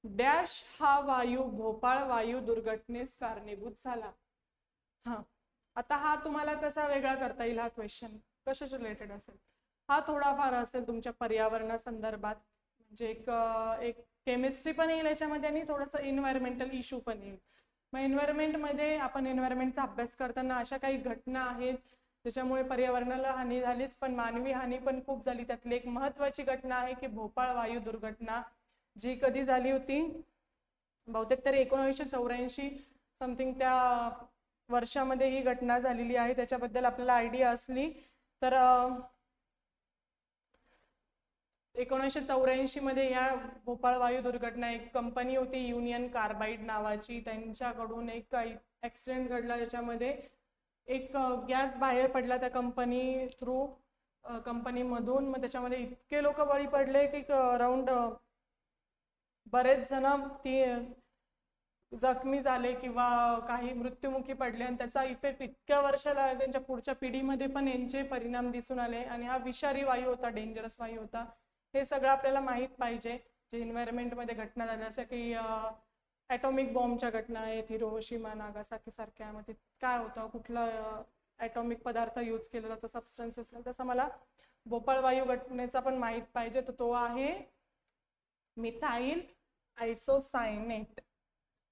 डॅश हा वायू भोपाळ वायू दुर्घटनेस कारणीभूत झाला. आता हा तुम्हाला कसा वेगळा करता येईल, हा क्वेश्चन कशाच्या रिलेटेड असेल, हा थोडाफार असेल तुमच्या पर्यावरणा संदर्भात, म्हणजे एक केमिस्ट्री पण येईल याच्यामध्ये आणि थोडंसं एन्व्हायरमेंटल इश्यू पण येईल. मग एन्व्हायरमेंटमध्ये आपण एन्व्हायरमेंटचा अभ्यास करताना अशा काही घटना आहेत ज्याच्यामुळे पर्यावरणाला हानी झालीच, पण मानवी हानी पण खूप झाली. त्यातली एक महत्त्वाची घटना आहे की भोपाळ वायू दुर्घटना, जी कधी झाली होती, बहुतेक तरी 1984 समथिंग त्या वर्षामध्ये ही घटना झालेली आहे. त्याच्याबद्दल आपल्याला आयडिया असली तर 1984 मध्ये ह्या भोपाळ वायू दुर्घटना, एक कंपनी होती युनियन कार्बाइड नावाची, त्यांच्याकडून एक ऍक्सिडेंट घडला ज्याच्यामध्ये एक गॅस बाहेर पडला त्या कंपनी थ्रू, कंपनीमधून. मग त्याच्यामध्ये इतके लोक बळी पडले की अराउंड बरेच जण ती जखमी झाले किंवा काही मृत्युमुखी पडले, आणि त्याचा इफेक्ट इतक्या वर्षाला त्यांच्या पुढच्या पिढीमध्ये पण यांचे परिणाम दिसून आले. आणि हा विषारी वायू होता, डेंजरस वायू होता. हे सगळं आपल्याला माहीत पाहिजे. जे एन्व्हायरमेंटमध्ये घटना झाल्या जसं की ॲटॉमिक बॉम्बच्या घटना आहेत, हिरोशिमा नागासाकी सारख्या, मध्ये काय होतं, कुठला ॲटॉमिक पदार्थ यूज केलेला होता, सबस्टन्सेस, तसं मला भोपाळ वायू घटनेचा पण माहीत पाहिजे. तर तो आहे मिथाइल आयसोसायनेट.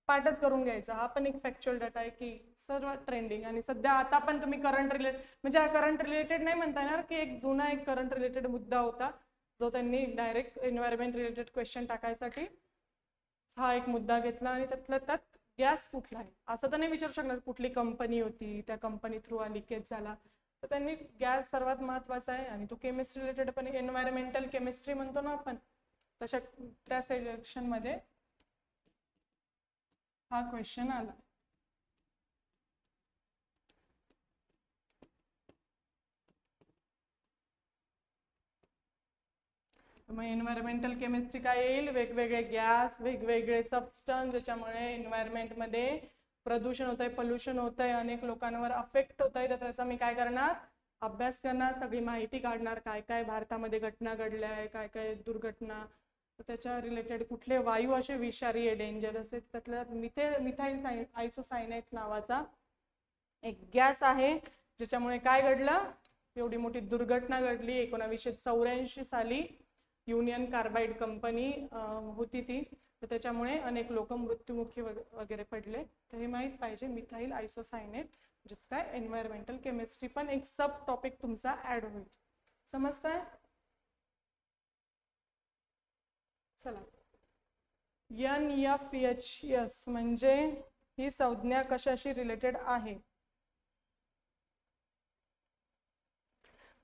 पाठच करून घ्यायचा. हा पण एक फॅक्च्युअल डाटा आहे की सर्व ट्रेंडिंग, आणि सध्या आता पण तुम्ही करंट रिलेटेड, म्हणजे हा करंट रिलेटेड नाही म्हणता येणार की एक जुना एक करंट रिलेटेड मुद्दा होता जो त्यांनी डायरेक्ट एन्व्हायरमेंट रिलेटेड क्वेश्चन टाकायसाठी हा एक मुद्दा घेतला, आणि त्यातल्या त्यात गॅस कुठला आहे असं तर नाही विचारू शकणार कुठली कंपनी होती, त्या कंपनी थ्रू हा लिकेज झाला. तर त्यांनी गॅस सर्वात महत्त्वाचा आहे, आणि तो केमिस्ट्री रिलेटेड पण, एन्व्हायरमेंटल केमिस्ट्री म्हणतो ना आपण, तशा त्या सेक्शनमध्ये हा क्वेश्चन आला. मग एन्व्हायरमेंटल केमिस्ट्री काय येईल, वेगवेगळे गॅस, वेगवेगळे सबस्टन्स, ज्याच्यामुळे एन्व्हायरमेंटमध्ये प्रदूषण होत आहे, पोल्युशन होत आहे, अनेक लोकांवर अफेक्ट होत आहे. तर त्याचा मी काय करणार, अभ्यास करणार, सगळी माहिती काढणार, काय काय भारतामध्ये घटना घडल्या आहे, काय काय दुर्घटना, त्याच्या रिलेटेड कुठले वायू असे विषारी आहे, डेंजरस आहेत. त्यातल्या मिथाइल आयसोसायनेट नावाचा एक गॅस आहे ज्याच्यामुळे काय घडलं, एवढी मोठी दुर्घटना घडली. 1984 साली युनियन कार्बाइड कंपनी होती ती, तर त्याच्यामुळे अनेक लोक मृत्युमुखी वगैरे पडले. तर हे माहीत पाहिजे. मिथाइल आयसोसायनेट म्हणजेच काय, एन्व्हायरमेंटल केमिस्ट्री पण एक सब टॉपिक तुमचा ऍड होईल. समजतंय? चला, NFHS म्हणजे ही संज्ञा कशाशी रिलेटेड आहे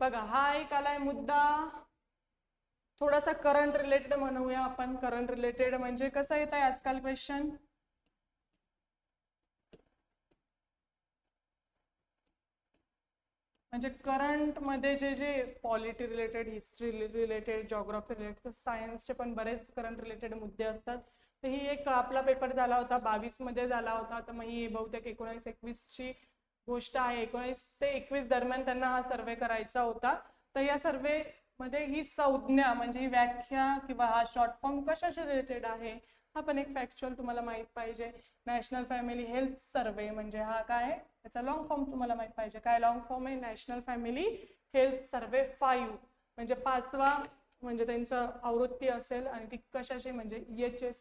बघा. हा एक आलाय मुद्दा, थोडासा करंट रिलेटेड म्हणूया आपण. करंट रिलेटेड म्हणजे कसं येत आहे आजकाल क्वेश्चन, म्हणजे करंट मध्ये जे जे polity related, history related, geography related, सायन्सचे पण बरेच करंट रिलेटेड मुद्दे असतात. तर ही एक आपला पेपर झाला होता 22 मध्ये झाला होता, तर मग ही बहुतेक 19-21 ची गोष्ट आहे. 19 ते 21 दरम्यान त्यांना हा सर्वे करायचा होता. तर या सर्वे मध्ये ही संज्ञा म्हणजे ही व्याख्या किंवा हा शॉर्ट फॉर्म कशाशी रिलेटेड आहे हा पण एक फॅक्च्युअल तुम्हाला माहित पाहिजे. नॅशनल फॅमिली हेल्थ सर्वे म्हणजे हा काय, त्याचा लॉंग फॉर्म तुम्हाला माहित पाहिजे. काय लॉंग फॉर्म आहे, नॅशनल फॅमिली हेल्थ सर्वे 5, म्हणजे 5वा म्हणजे त्यांचं आवृत्ती असेल. आणि ती कशाची म्हणजे EHS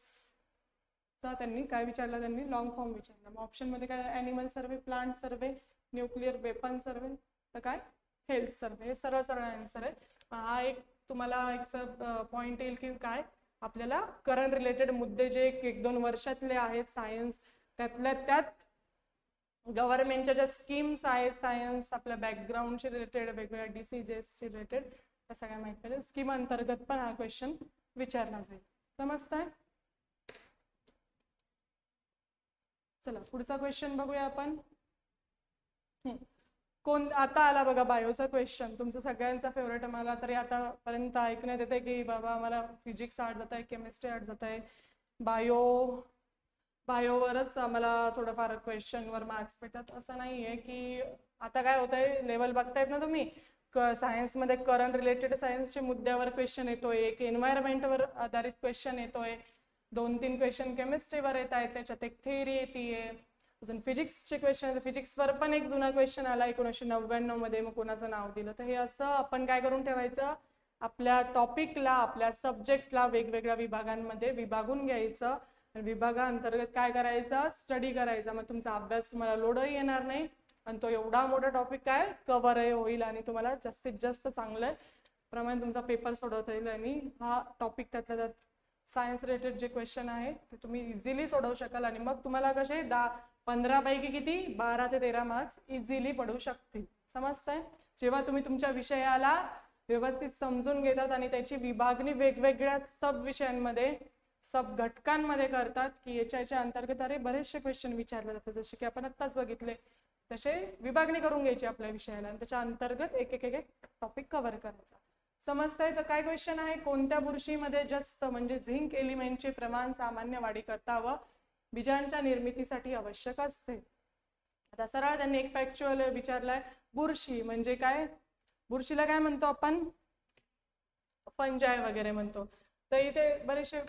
चा त्यांनी काय विचारलं, त्यांनी लॉंग फॉर्म विचारला. मग ऑप्शन मध्ये काय, ॲनिमल सर्वे, प्लांट सर्वे, न्यूक्लिअर वेपन सर्वे, तर काय हेल्थ सर्वे. हे सरळ सरळ आन्सर आहे. हा एक तुम्हाला एक पॉइंट येईल की काय आपल्याला करंट रिलेटेड मुद्दे जे 1-2 वर्षातले आहेत सायन्स, त्यातल्या त्यात गव्हर्नमेंटच्या ज्या स्कीम्स आहेत सायन्स आपल्या बॅकग्राऊंडशी रिलेटेड, वेगवेगळ्या डिसीजेसशी रिलेटेड, त्या सगळ्या माहिती पाहिजे. स्कीम अंतर्गत पण हा क्वेश्चन विचारला जाईल. समजतंय? चला पुढचा क्वेश्चन बघूया आपण. कोण आता आला बघा बायोचा क्वेश्चन, तुमचा सगळ्यांचा फेवरेट. मला तरी आतापर्यंत ऐकण्यात येते की बाबा आम्हाला फिजिक्स आर्ट जात आहे, केमिस्ट्री आर्ट जात आहे, बायोवरच आम्हाला थोडंफार क्वेश्चनवर मार्क्स भेटतात असं नाही आहे. की आता काय होत आहे, लेवल बघतायत ना तुम्ही, सायन्समध्ये करंट रिलेटेड सायन्सच्या मुद्द्यावर क्वेश्चन येतोय, एक एन्व्हायरमेंटवर आधारित क्वेश्चन येतोय, 2-3 क्वेश्चन केमिस्ट्रीवर येत आहेत, त्याच्यात एक थेअरी येते, अजून फिजिक्सचे क्वेश्चन. फिजिक्सवर पण एक जुना क्वेश्चन आला 1999 मध्ये, मग कोणाचं नाव दिलं. तर हे असं आपण काय करून ठेवायचं, आपल्या टॉपिकला, आपल्या सब्जेक्टला वेगवेगळ्या विभागांमध्ये विभागून घ्यायचं. विभागाअंतर्गत काय करायचं, स्टडी करायचा. मग तुमचा अभ्यास तुम्हाला लोडही येणार नाही आणि तो एवढा मोठा टॉपिक काय कव्हरही होईल आणि तुम्हाला जास्तीत जास्त चांगलं प्रमाणे तुमचा पेपर सोडवता येईल. आणि हा टॉपिक त्यातल्या त्यात सायन्स रिलेटेड जे क्वेश्चन आहे ते तुम्ही इझिली सोडवू शकाल आणि मग तुम्हाला कसे 15 पैकी किती 12 ते 13 मार्क्स इझिली पडू शकतील. समजतंय? जेव्हा तुम्ही तुमच्या विषयाला व्यवस्थित समजून घेतात आणि त्याची विभागणी वेगवेगळ्या सब विषयांमध्ये सब घटकांमध्ये करतात की याच्या अंतर्गत अरे बरेचसे क्वेश्चन विचारले जातात, जसे की आपण आत्ताच बघितले तसे विभागणी करून घ्यायची आपल्या विषयाला आणि त्याच्या अंतर्गत एक एक एक टॉपिक कव्हर करायचा. समजतंय? तर काय क्वेश्चन आहे, कोणत्या बुरशीमध्ये जास्त म्हणजे झिंक एलिमेंटचे प्रमाण सामान्य वाढीकरता व बीजांच्या निर्मितीसाठी आवश्यक असते. आता सरळ त्यांनी एक फॅक्च्युअल विचारलाय, बुरशी म्हणजे काय, बुरशीला काय म्हणतो आपण, फंजाय वगैरे म्हणतो. तर इथे बरेचसे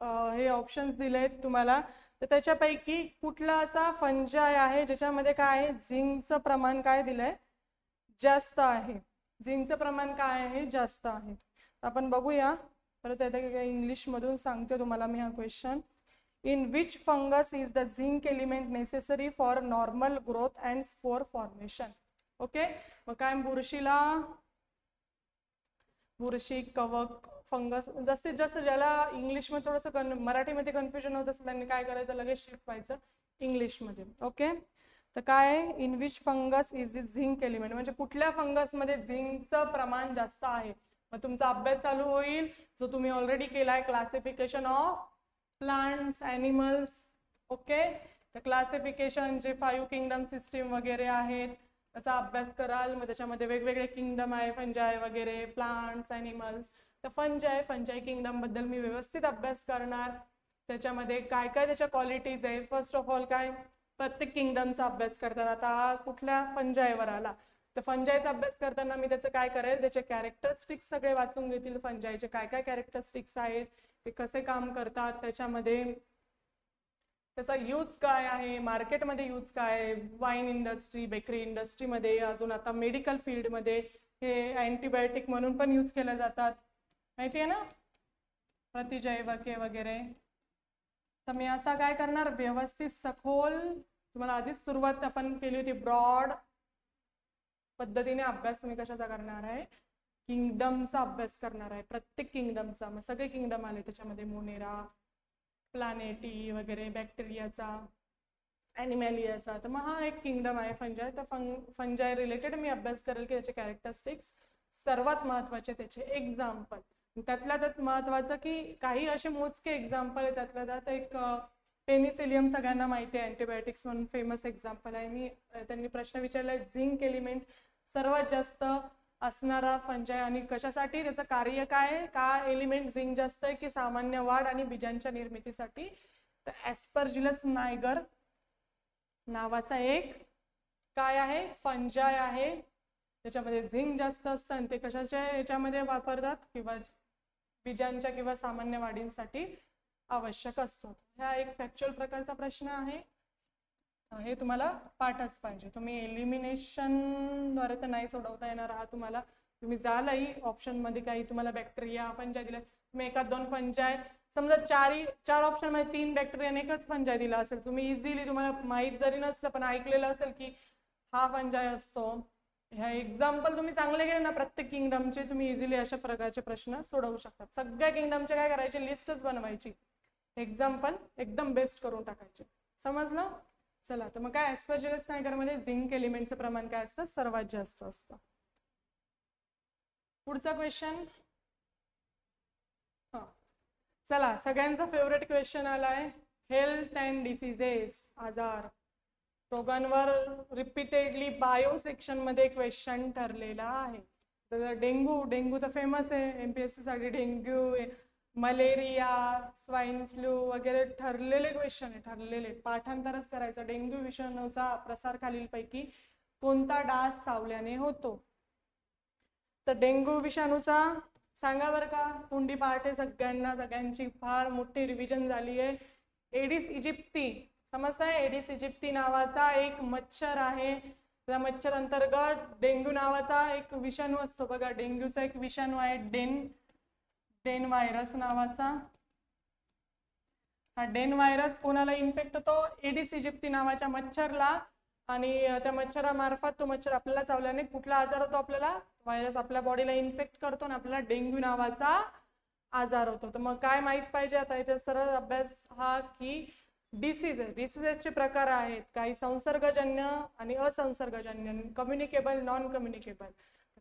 हे ऑप्शन्स दिलेत तुम्हाला. तर त्याच्यापैकी कुठला असा फंजाय आहे ज्याच्यामध्ये काय आहे, झिंकचं प्रमाण काय दिलंय, जास्त आहे. झिंकचं प्रमाण काय आहे, जास्त आहे. आपण बघूया परत आता इंग्लिश मधून सांगते तुम्हाला मी हा question. In which fungus is the zinc element necessary for normal growth and spore formation. Okay, मग काय बुरशीला, बुरशी, कवक, फंगस, जास्तीत जास्त ज्याला इंग्लिशमध्ये थोडंसं मराठीमध्ये कन्फ्युजन होत असेल त्यांनी काय करायचं, लगेच शिफ्ट व्हायचं इंग्लिशमध्ये. ओके, तर काय in which fungus is this zinc element म्हणजे कुठल्या फंगसमध्ये झिंकचं प्रमाण जास्त आहे. मग तुमचा अभ्यास चालू होईल जो तुम्ही ऑलरेडी केलाय, classification of plants animals. Okay, तर क्लासिफिकेशन जे 5 किंगडम सिस्टीम वगैरे आहेत त्याचा अभ्यास कराल. मग त्याच्यामध्ये वेगवेगळे किंगडम आहे, फंजाय वगैरे, प्लांट्स, ॲनिमल्स. तर फंजाय किंगडम बद्दल मी व्यवस्थित अभ्यास करणार. त्याच्यामध्ये काय काय त्याच्या क्वालिटीज आहे. फर्स्ट ऑफ ऑल काय प्रत्येक किंगडमचा अभ्यास करताना, आता हा कुठल्या फंजायवर आला तर फंजायचा अभ्यास करताना मी त्याचं काय करेल, त्याचे कॅरेक्टरिस्टिक्स सगळे वाचून घेतील. फंजायचे काय काय कॅरेक्टरिस्टिक्स आहेत, ते कसे काम करतात, त्याच्यामध्ये त्याचा यूज काय आहे, मार्केटमध्ये यूज काय आहे, वाईन इंडस्ट्री, बेकरी इंडस्ट्रीमध्ये, अजून आता मेडिकल फील्डमध्ये हे अँटीबायोटिक म्हणून पण यूज केले जातात, माहिती आहे ना, प्रतिजैवके वगैरे. तर मी असा काय करणार, व्यवस्थित सखोल तुम्हाला आधीच सुरुवात आपण केली होती, ब्रॉड पद्धतीने अभ्यास तुम्ही कशाचा करणार आहे, किंगडमचा अभ्यास करणार आहे, प्रत्येक किंगडमचा. मग सगळे किंगडम आले त्याच्यामध्ये, मोनेरा, प्लॅनेटी वगैरे, बॅक्टेरियाचा, ॲनिमॅलियाचा. तर मग हा एक किंगडम आहे फंजाय. तर फंजाय रिलेटेड मी अभ्यास करेल की त्याचे कॅरेक्टरिस्टिक्स, सर्वात महत्त्वाचे त्याचे एक्झाम्पल. त्यातल्या त्यात महत्त्वाचं की काही असे मोजके एक्झाम्पल आहे, त्यातल्या त्यात एक पेनिसिलियम सगळ्यांना माहिती आहे, अँटीबायोटिक्स म्हणून फेमस एक्झाम्पल आहे. मी त्यांनी प्रश्न विचारलाय झिंक एलिमेंट सर्वात जास्त असणारा फंजाय आणि कशासाठी, त्याचं कार्य काय, का एलिमेंट झिंक जास्त आहे की सामान्य वाढ आणि बीजांच्या निर्मितीसाठी. तर ॲस्परजिलस नायगर नावाचा एक काय आहे, फंजाय आहे, त्याच्यामध्ये झिंक जास्त असतं आणि ते कशाच्या याच्यामध्ये वापरतात, किंवा बीजांच्या किंवा सामान्य वाढींसाठी आवश्यक असतो. हा एक फॅक्च्युअल प्रकारचा प्रश्न आहे, हे तुम्हाला पाठच पाहिजे. तुम्ही एलिमिनेशन द्वारे तर नाही सोडवता येणार हा तुम्हाला, तुम्ही जालही ऑप्शन मध्ये काही तुम्हाला बॅक्टेरिया, फंजाय दिले, तुम्ही एखाद दोन फंजाय, समजा चार ऑप्शन मध्ये 3 बॅक्टेरिया आणि एकच फंजाय दिला असेल, तुम्ही इझिली, तुम्हाला माहित जरी नसलं पण ऐकलेलं असेल की हा फंजाय असतो. ह्या एक्झाम्पल तुम्ही चांगले गेले ना प्रत्येक किंगडमचे, तुम्ही इझिली अशा प्रकारचे प्रश्न सोडवू शकतात. सगळ्या किंगडमचे काय करायचे, लिस्टच बनवायची, एक्झाम्पल एकदम बेस्ट करून टाकायचे. समजलं? चला, तर मग काय ॲस्परजिलस नायगरमध्ये झिंक एलिमेंटचं प्रमाण काय असतं, सर्वात जास्त असतं. पुढचा क्वेश्चन, हा चला, सगळ्यांचा फेवरेट क्वेश्चन आलाय, हेल्थ अँड डिसीजेस, आजार रोगांवर रिपीटेडली बायो सेक्शन मध्ये क्वेश्चन ठरलेला आहे. तर डेंग्यू तर फेमस आहे MPSC साठी, डेंग्यू, मलेरिया, स्वाईन फ्लू वगैरे ठरलेले क्वेश्चन आहे, ठरलेले, पाठांतरच करायचं. डेंग्यू विषाणूचा प्रसार खालीलपैकी कोणता डास चावल्याने होतो. तर डेंग्यू विषाणूचा सांगा बरं का, तोंडी पाठ आहे सगळ्यांना, सगळ्यांची फार मोठी रिव्हिजन झाली आहे. एडिस इजिप्ती, समजतंय, एडिस इजिप्ती नावाचा एक मच्छर आहे, त्या मच्छर अंतर्गत डेंग्यू नावाचा एक विषाणू असतो बघा, डेंग्यूचा एक विषाणू आहे डेन व्हायरस नावाचा. हा डेन व्हायरस कोणाला इन्फेक्ट होतो? एडिस इजिप्ती नावाच्या मच्छरला, आणि त्या मच्छरामार्फत तो मच्छर आपल्याला चावल्याने कुठला आजार होतो? आपल्याला व्हायरस आपल्या बॉडीला इन्फेक्ट करतो आणि आपल्याला डेंग्यू नावाचा आजार होतो. तर मग काय माहित पाहिजे आता याचा सरळ अभ्यास हा की डिसीजेसचे प्रकार आहेत, काही संसर्गजन्य आणि असंसर्गजन्य, कम्युनिकेबल, नॉन कम्युनिकेबल.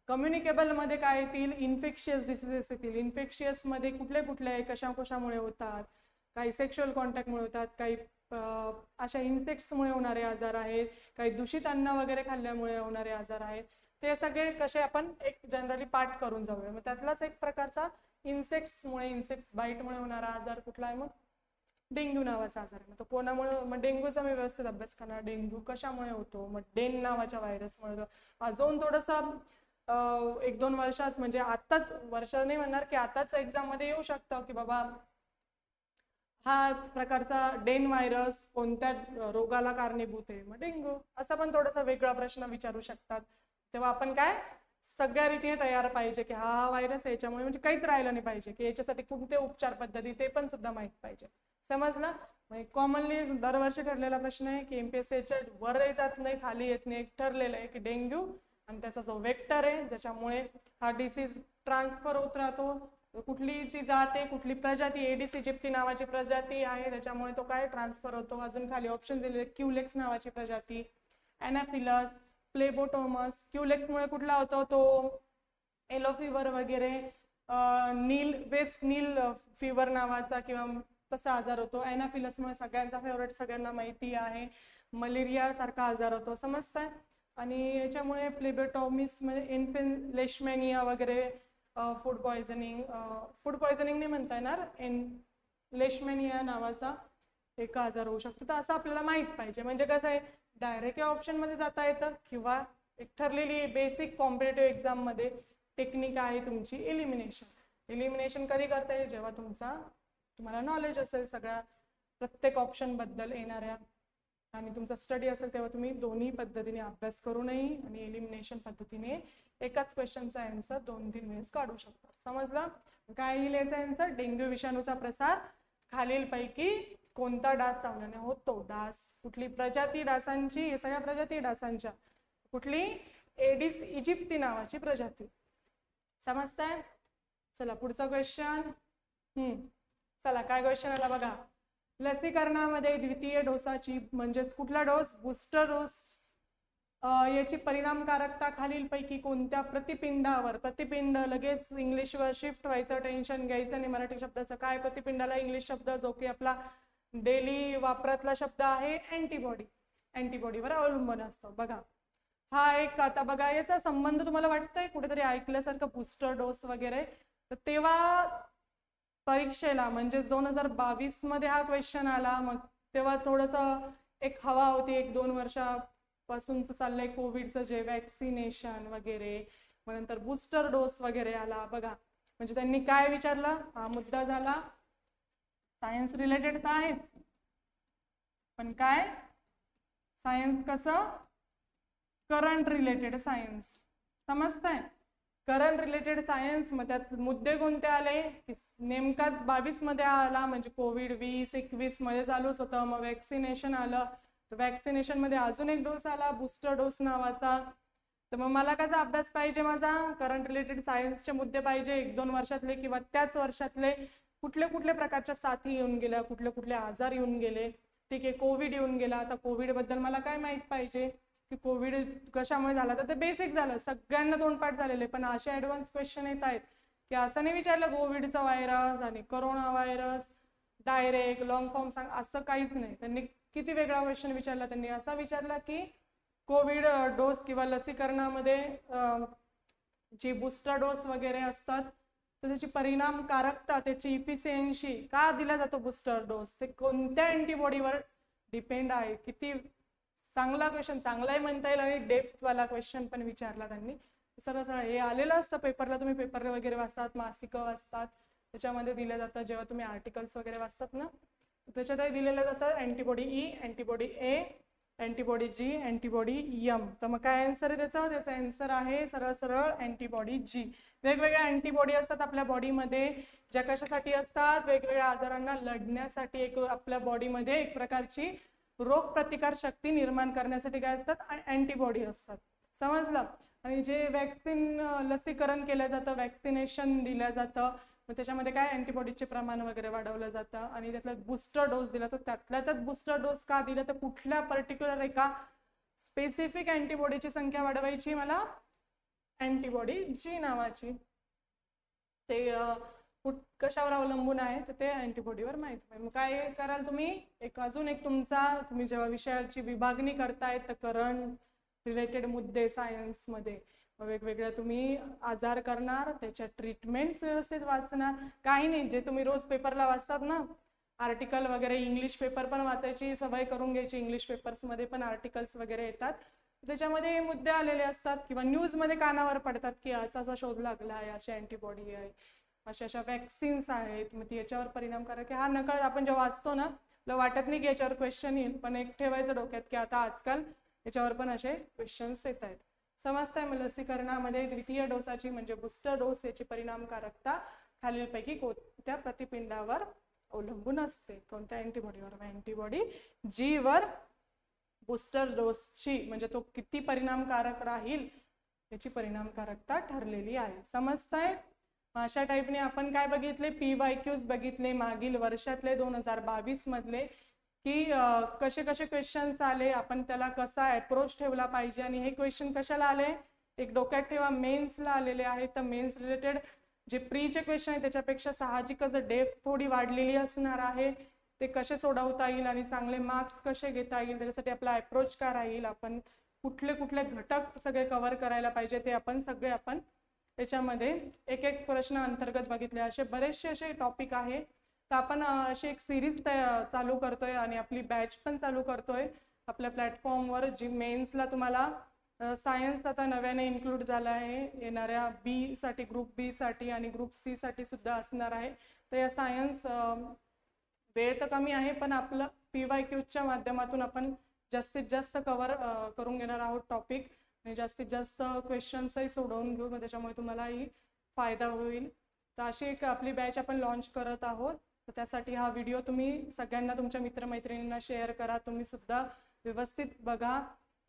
कम्युनिकेबल मध्ये काय येतील? इन्फेक्शियस डिसीजेस येतील. इन्फेक्शियस मध्ये कुठले कुठले, कशामुळे होतात? काही सेक्शुअल कॉन्टॅक्टमुळे होतात, काही अशा इन्सेक्ट्समुळे होणारे आजार आहेत, काही दूषित अन्न वगैरे खाल्ल्यामुळे होणारे आजार आहेत. ते सगळे कसे आपण एक जनरली पाठ करून जाऊया. मग त्यातलाच एक प्रकारचा इन्सेक्ट्स बाईटमुळे होणारा आजार कुठला आहे? मग डेंग्यू नावाचा आजार आहे. तर कोणामुळे? मग डेंग्यूचा मी व्यवस्थित अभ्यास करणार. डेंग्यू कशामुळे होतो? मग डेन नावाच्या व्हायरसमुळे. अजून थोडंसं 1-2 वर्षात, म्हणजे आताच, वर्ष नाही म्हणणार की आताच एक्झाम मध्ये येऊ शकतं की बाबा हा प्रकारचा डेन व्हायरस कोणत्या रोगाला कारणीभूत आहे? मग डेंग्यू. असा पण थोडासा वेगळा प्रश्न विचारू शकतात. तेव्हा आपण काय सगळ्या रीतीने तयार पाहिजे की हा व्हायरस याच्यामुळे, म्हणजे काहीच राहिलं नाही पाहिजे की याच्यासाठी कोणते उपचार पद्धती ते पण सुद्धा माहित पाहिजे. समजलं? कॉमनली दरवर्षी ठरलेला प्रश्न आहे की एमपीएससीच्या वर जात नाही, खाली येत नाही, ठरलेलं आहे की डेंग्यू आणि त्याचा जो वेक्टर आहे ज्याच्यामुळे हा डिसीज ट्रान्सफर होत राहतो, कुठली ती जाते, कुठली प्रजाती, एडिस इजिप्ती नावाची प्रजाती आहे त्याच्यामुळे तो काय ट्रान्सफर होतो. अजून खाली ऑप्शन दिलेले, क्युलेक्स नावाची प्रजाती, एनाफिलस, प्लेबोटोमस. क्युलेक्समुळे कुठला होतो? तो येलो फीवर वगैरे, वेस्ट नील फीवर नावाचा किंवा तसा आजार होतो. एनाफिलसमुळे सगळ्यांचा फेवरेट, सगळ्यांना माहिती आहे, मलेरिया सारखा आजार होतो. समजताय? आणि याच्यामुळे प्लेबोटोमिस म्हणजे लेशमॅनिया वगैरे, फूड पॉयझनिंग नाही म्हणता येणार, लेशमॅनिया नावाचा एक आजार होऊ शकतो. तर असं आपल्याला माहित पाहिजे. म्हणजे कसं आहे, डायरेक्ट या ऑप्शन मध्ये जाता येतं किंवा एक ठरलेली बेसिक कॉम्पिटेटिव्ह एक्झाम मध्ये टेक्निक आहे तुमची एलिमिनेशन. एलिमिनेशन कधी करता येईल? जेव्हा तुम्हाला नॉलेज असेल सगळ्या प्रत्येक ऑप्शन बद्दल येणाऱ्या, आणि तुमचा स्टडी असेल तेव्हा तुम्ही दोन्ही पद्धतीने अभ्यास करूनही आणि एलिमिनेशन पद्धतीने एकाच क्वेश्चनचा आन्सर 2-3 वेळेस काढू शकता. समजलं? काय येईल याचा आन्सर? डेंग्यू विषाणूचा प्रसार खालीलपैकी कोणता डास चावल्याने होतो? डास कुठली प्रजाती डासांची? हे सगळ्या प्रजाती डासांच्या. कुठली? एडिस इजिप्ती नावाची प्रजाती. समजताय? चला पुढचा क्वेश्चन. चला काय क्वेश्चन आला बघा. लसीकरणामध्ये द्वितीय डोसाची, म्हणजेच कुठला डोस? बूस्टर डोस, याची परिणामकारकता खालीलपैकी कोणत्या प्रतिपिंडावर? प्रतिपिंड लगेच इंग्लिशवर शिफ्ट व्हायचं, टेन्शन घ्यायचं नाही मराठी शब्दाचं. काय प्रतिपिंडाला इंग्लिश शब्द जो की आपला डेली वापरातला शब्द आहे? अँटीबॉडी. अँटीबॉडीवर अवलंबून असतो. बघा हा एक, आता बघा याचा संबंध तुम्हाला वाटतंय कुठेतरी ऐकल्यासारखं बूस्टर डोस वगैरे. तर तेव्हा परीक्षेला म्हणजे 2022 मध्ये हा क्वेश्चन आला. मग तेव्हा थोडंसं एक हवा होती, 1-2 वर्षापासूनच चाललंय कोविडचं जे वॅक्सिनेशन वगैरे, मग नंतर बूस्टर डोस वगैरे आला. बघा म्हणजे त्यांनी काय विचारलं? हा मुद्दा झाला सायन्स रिलेटेड तर आहेच, पण काय सायन्स कसं? Current related science. समजताय? Current related science. मग त्यात मुद्दे कोणते आले की नेमकाच 22 मध्ये आला, म्हणजे कोविड 20-21 मध्ये चालूच होतं. मग वॅक्सिनेशन आलं, तर वॅक्सिनेशन मध्ये अजून एक डोस आला बूस्टर डोस नावाचा. तर मग मला कसा अभ्यास पाहिजे? माझा करंट रिलेटेड सायन्सचे मुद्दे पाहिजे 1-2 वर्षातले किंवा त्याच वर्षातले. कुठले कुठले प्रकारच्या साथी येऊन गेल्या, कुठले कुठले आजार येऊन गेले. ठीक आहे, कोविड येऊन गेला, आता कोविड बद्दल मला काय माहित पाहिजे की कोविड कशामुळे झाला? तर ते बेसिक झालं, सगळ्यांना तोंडपाठ झालेले. पण असे ऍडव्हान्स क्वेश्चन येत आहेत की असं नाही विचारलं कोविडचा व्हायरस आणि corona virus direct long form सांग, असं काहीच नाही. त्यांनी किती वेगळा क्वेश्चन विचारला? त्यांनी असा विचारला की कोविड डोस किंवा लसीकरणामध्ये जी बूस्टर डोस वगैरे असतात तर त्याची परिणामकारकता, त्याची इफिशियन्सी का दिला जातो बूस्टर डोस, ते कोणत्या अँटीबॉडीवर डिपेंड आहे? किती चांगला क्वेश्चन, चांगलाही म्हणता येईल आणि डेप्थ वाला क्वेश्चन पण विचारला त्यांनी. सरळ सरळ हे आलेलं असतं पेपरला, तुम्ही पेपर वगैरे वाचतात, मासिकं वाचतात, त्याच्यामध्ये दिलं जातं. जेव्हा तुम्ही आर्टिकल्स वगैरे वाचतात ना त्याच्यातही दिलेलं जातं अँटीबॉडी ई, अँटीबॉडी ए, अँटीबॉडी जी, अँटीबॉडी यम. तर मग काय आन्सर आहे त्याचा? त्याचा आन्सर आहे सरळ सरळ अँटीबॉडी जी. वेगवेगळ्या अँटीबॉडी असतात आपल्या बॉडीमध्ये, ज्या कशासाठी असतात? वेगवेगळ्या आजारांना लढण्यासाठी. एक आपल्या बॉडीमध्ये एक प्रकारची रोग प्रतिकार शक्ती निर्माण करण्यासाठी काय असतात? अँटीबॉडी असतात. समजलं? आणि जे वॅक्सिन लसीकरण केलं जातं, वॅक्सिनेशन दिलं जातं, मग त्याच्यामध्ये काय अँटीबॉडीचे प्रमाण वगैरे वाढवलं जातं आणि त्यातला बूस्टर डोस दिला. तर त्यात बूस्टर डोस का दिला? तर कुठल्या पर्टिक्युलर एका स्पेसिफिक अँटीबॉडीची संख्या वाढवायची मला, अँटीबॉडी जी नावाची. ते कशावर अवलंबून आहे तर ते अँटीबॉडीवर माहिती आहे. मग काय कराल तुम्ही? अजून एक तुम्ही जेव्हा विषयाची विभागणी करताय तर करंट रिलेटेड मुद्दे सायन्समध्ये वेगवेगळ्या तुम्ही आजार करणार, त्याच्या ट्रीटमेंट्स व्यवस्थित वाचणार. काही नाही, जे तुम्ही रोज पेपरला वाचतात ना आर्टिकल वगैरे, इंग्लिश पेपर पण वाचायची सवय करून घ्यायची. इंग्लिश पेपर्समध्ये पण आर्टिकल्स वगैरे येतात, त्याच्यामध्ये मुद्दे आलेले असतात किंवा न्यूजमध्ये कानावर पडतात की असा असा शोध लागला आहे, अशी अँटीबॉडी आहे, अशा अशा वॅक्सिन्स आहेत, मग ती याच्यावर परिणाम करा. हा नकळत आपण जेव्हा वाचतो ना तुला वाटत नाही की याच्यावर क्वेश्चन येईल, पण एक ठेवायचं डोक्यात की आता आजकाल याच्यावर पण असे क्वेश्चन्स येत आहेत. समजतंय? मग लसीकरणामध्ये द्वितीय डोसाची म्हणजे बूस्टर डोस याची परिणामकारकता खालीलपैकी कोणत्या प्रतिपिंडावर अवलंबून असते? कोणत्या अँटीबॉडीवर? अँटीबॉडी जी वर बूस्टर डोसची म्हणजे तो किती परिणामकारक राहील याची परिणामकारकता ठरलेली आहे. समजतंय? अशा टाईपने आपण काय बघितले? PYQs बघितले मागील वर्षातले 2022 मधले, की कसे कसे क्वेश्चन्स आले, आपण त्याला कसा अप्रोच ठेवला पाहिजे. आणि हे क्वेश्चन कशाला आले? एक डोक्यात ठेवा, मेन्सला आलेले आहेत. तर मेन्स रिलेटेड जे प्रीचे क्वेश्चन आहे त्याच्यापेक्षा साहजिकच डेप्थ थोडी वाढलेली असणार आहे. ते कसे सोडवता येईल आणि चांगले मार्क्स कसे घेता येईल, त्याच्यासाठी आपला अप्रोच काय राहील, आपण कुठले कुठले घटक सगळे कव्हर करायला पाहिजे, ते आपण त्याच्यामध्ये एक एक प्रश्न अंतर्गत बघितले. असे बरेचसे असे टॉपिक आहे. तर आपण अशी एक सिरीज चालू करतोय आणि आपली बॅच पण चालू करतोय आपल्या प्लॅटफॉर्मवर, जी मेन्सला तुम्हाला सायन्स आता नव्याने इन्क्लूड झाला आहे. येणाऱ्या बी साठी, ग्रुप बी साठी आणि ग्रुप सी साठी सुद्धा असणार आहे. तर या सायन्स वेळ तर कमी आहे, पण आपलं PYQच्या माध्यमातून आपण जास्तीत जास्त कव्हर करून घेणार आहोत टॉपिक आणि जास्तीत जास्त क्वेश्चन्सही सोडवून घेऊ. मग त्याच्यामुळे तुम्हालाही फायदा होईल. तर अशी एक आपली बॅच आपण लॉन्च करत आहोत. तर त्यासाठी हा व्हिडिओ तुम्ही सगळ्यांना, तुमच्या मित्रमैत्रिणींना शेअर करा. तुम्ही सुद्धा व्यवस्थित बघा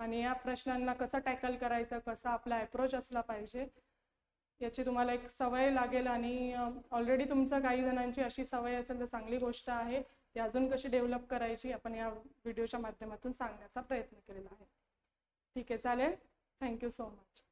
आणि या प्रश्नांना कसं टॅकल करायचं, कसा आपला अप्रोच असला पाहिजे याची तुम्हाला एक सवय लागेल. आणि ऑलरेडी तुमचं काही जणांची अशी सवय असेल तर चांगली गोष्ट आहे. ती अजून कशी डेव्हलप करायची आपण या व्हिडिओच्या माध्यमातून सांगण्याचा प्रयत्न केलेला आहे. ठीक आहे, चालेल. Thank you so much.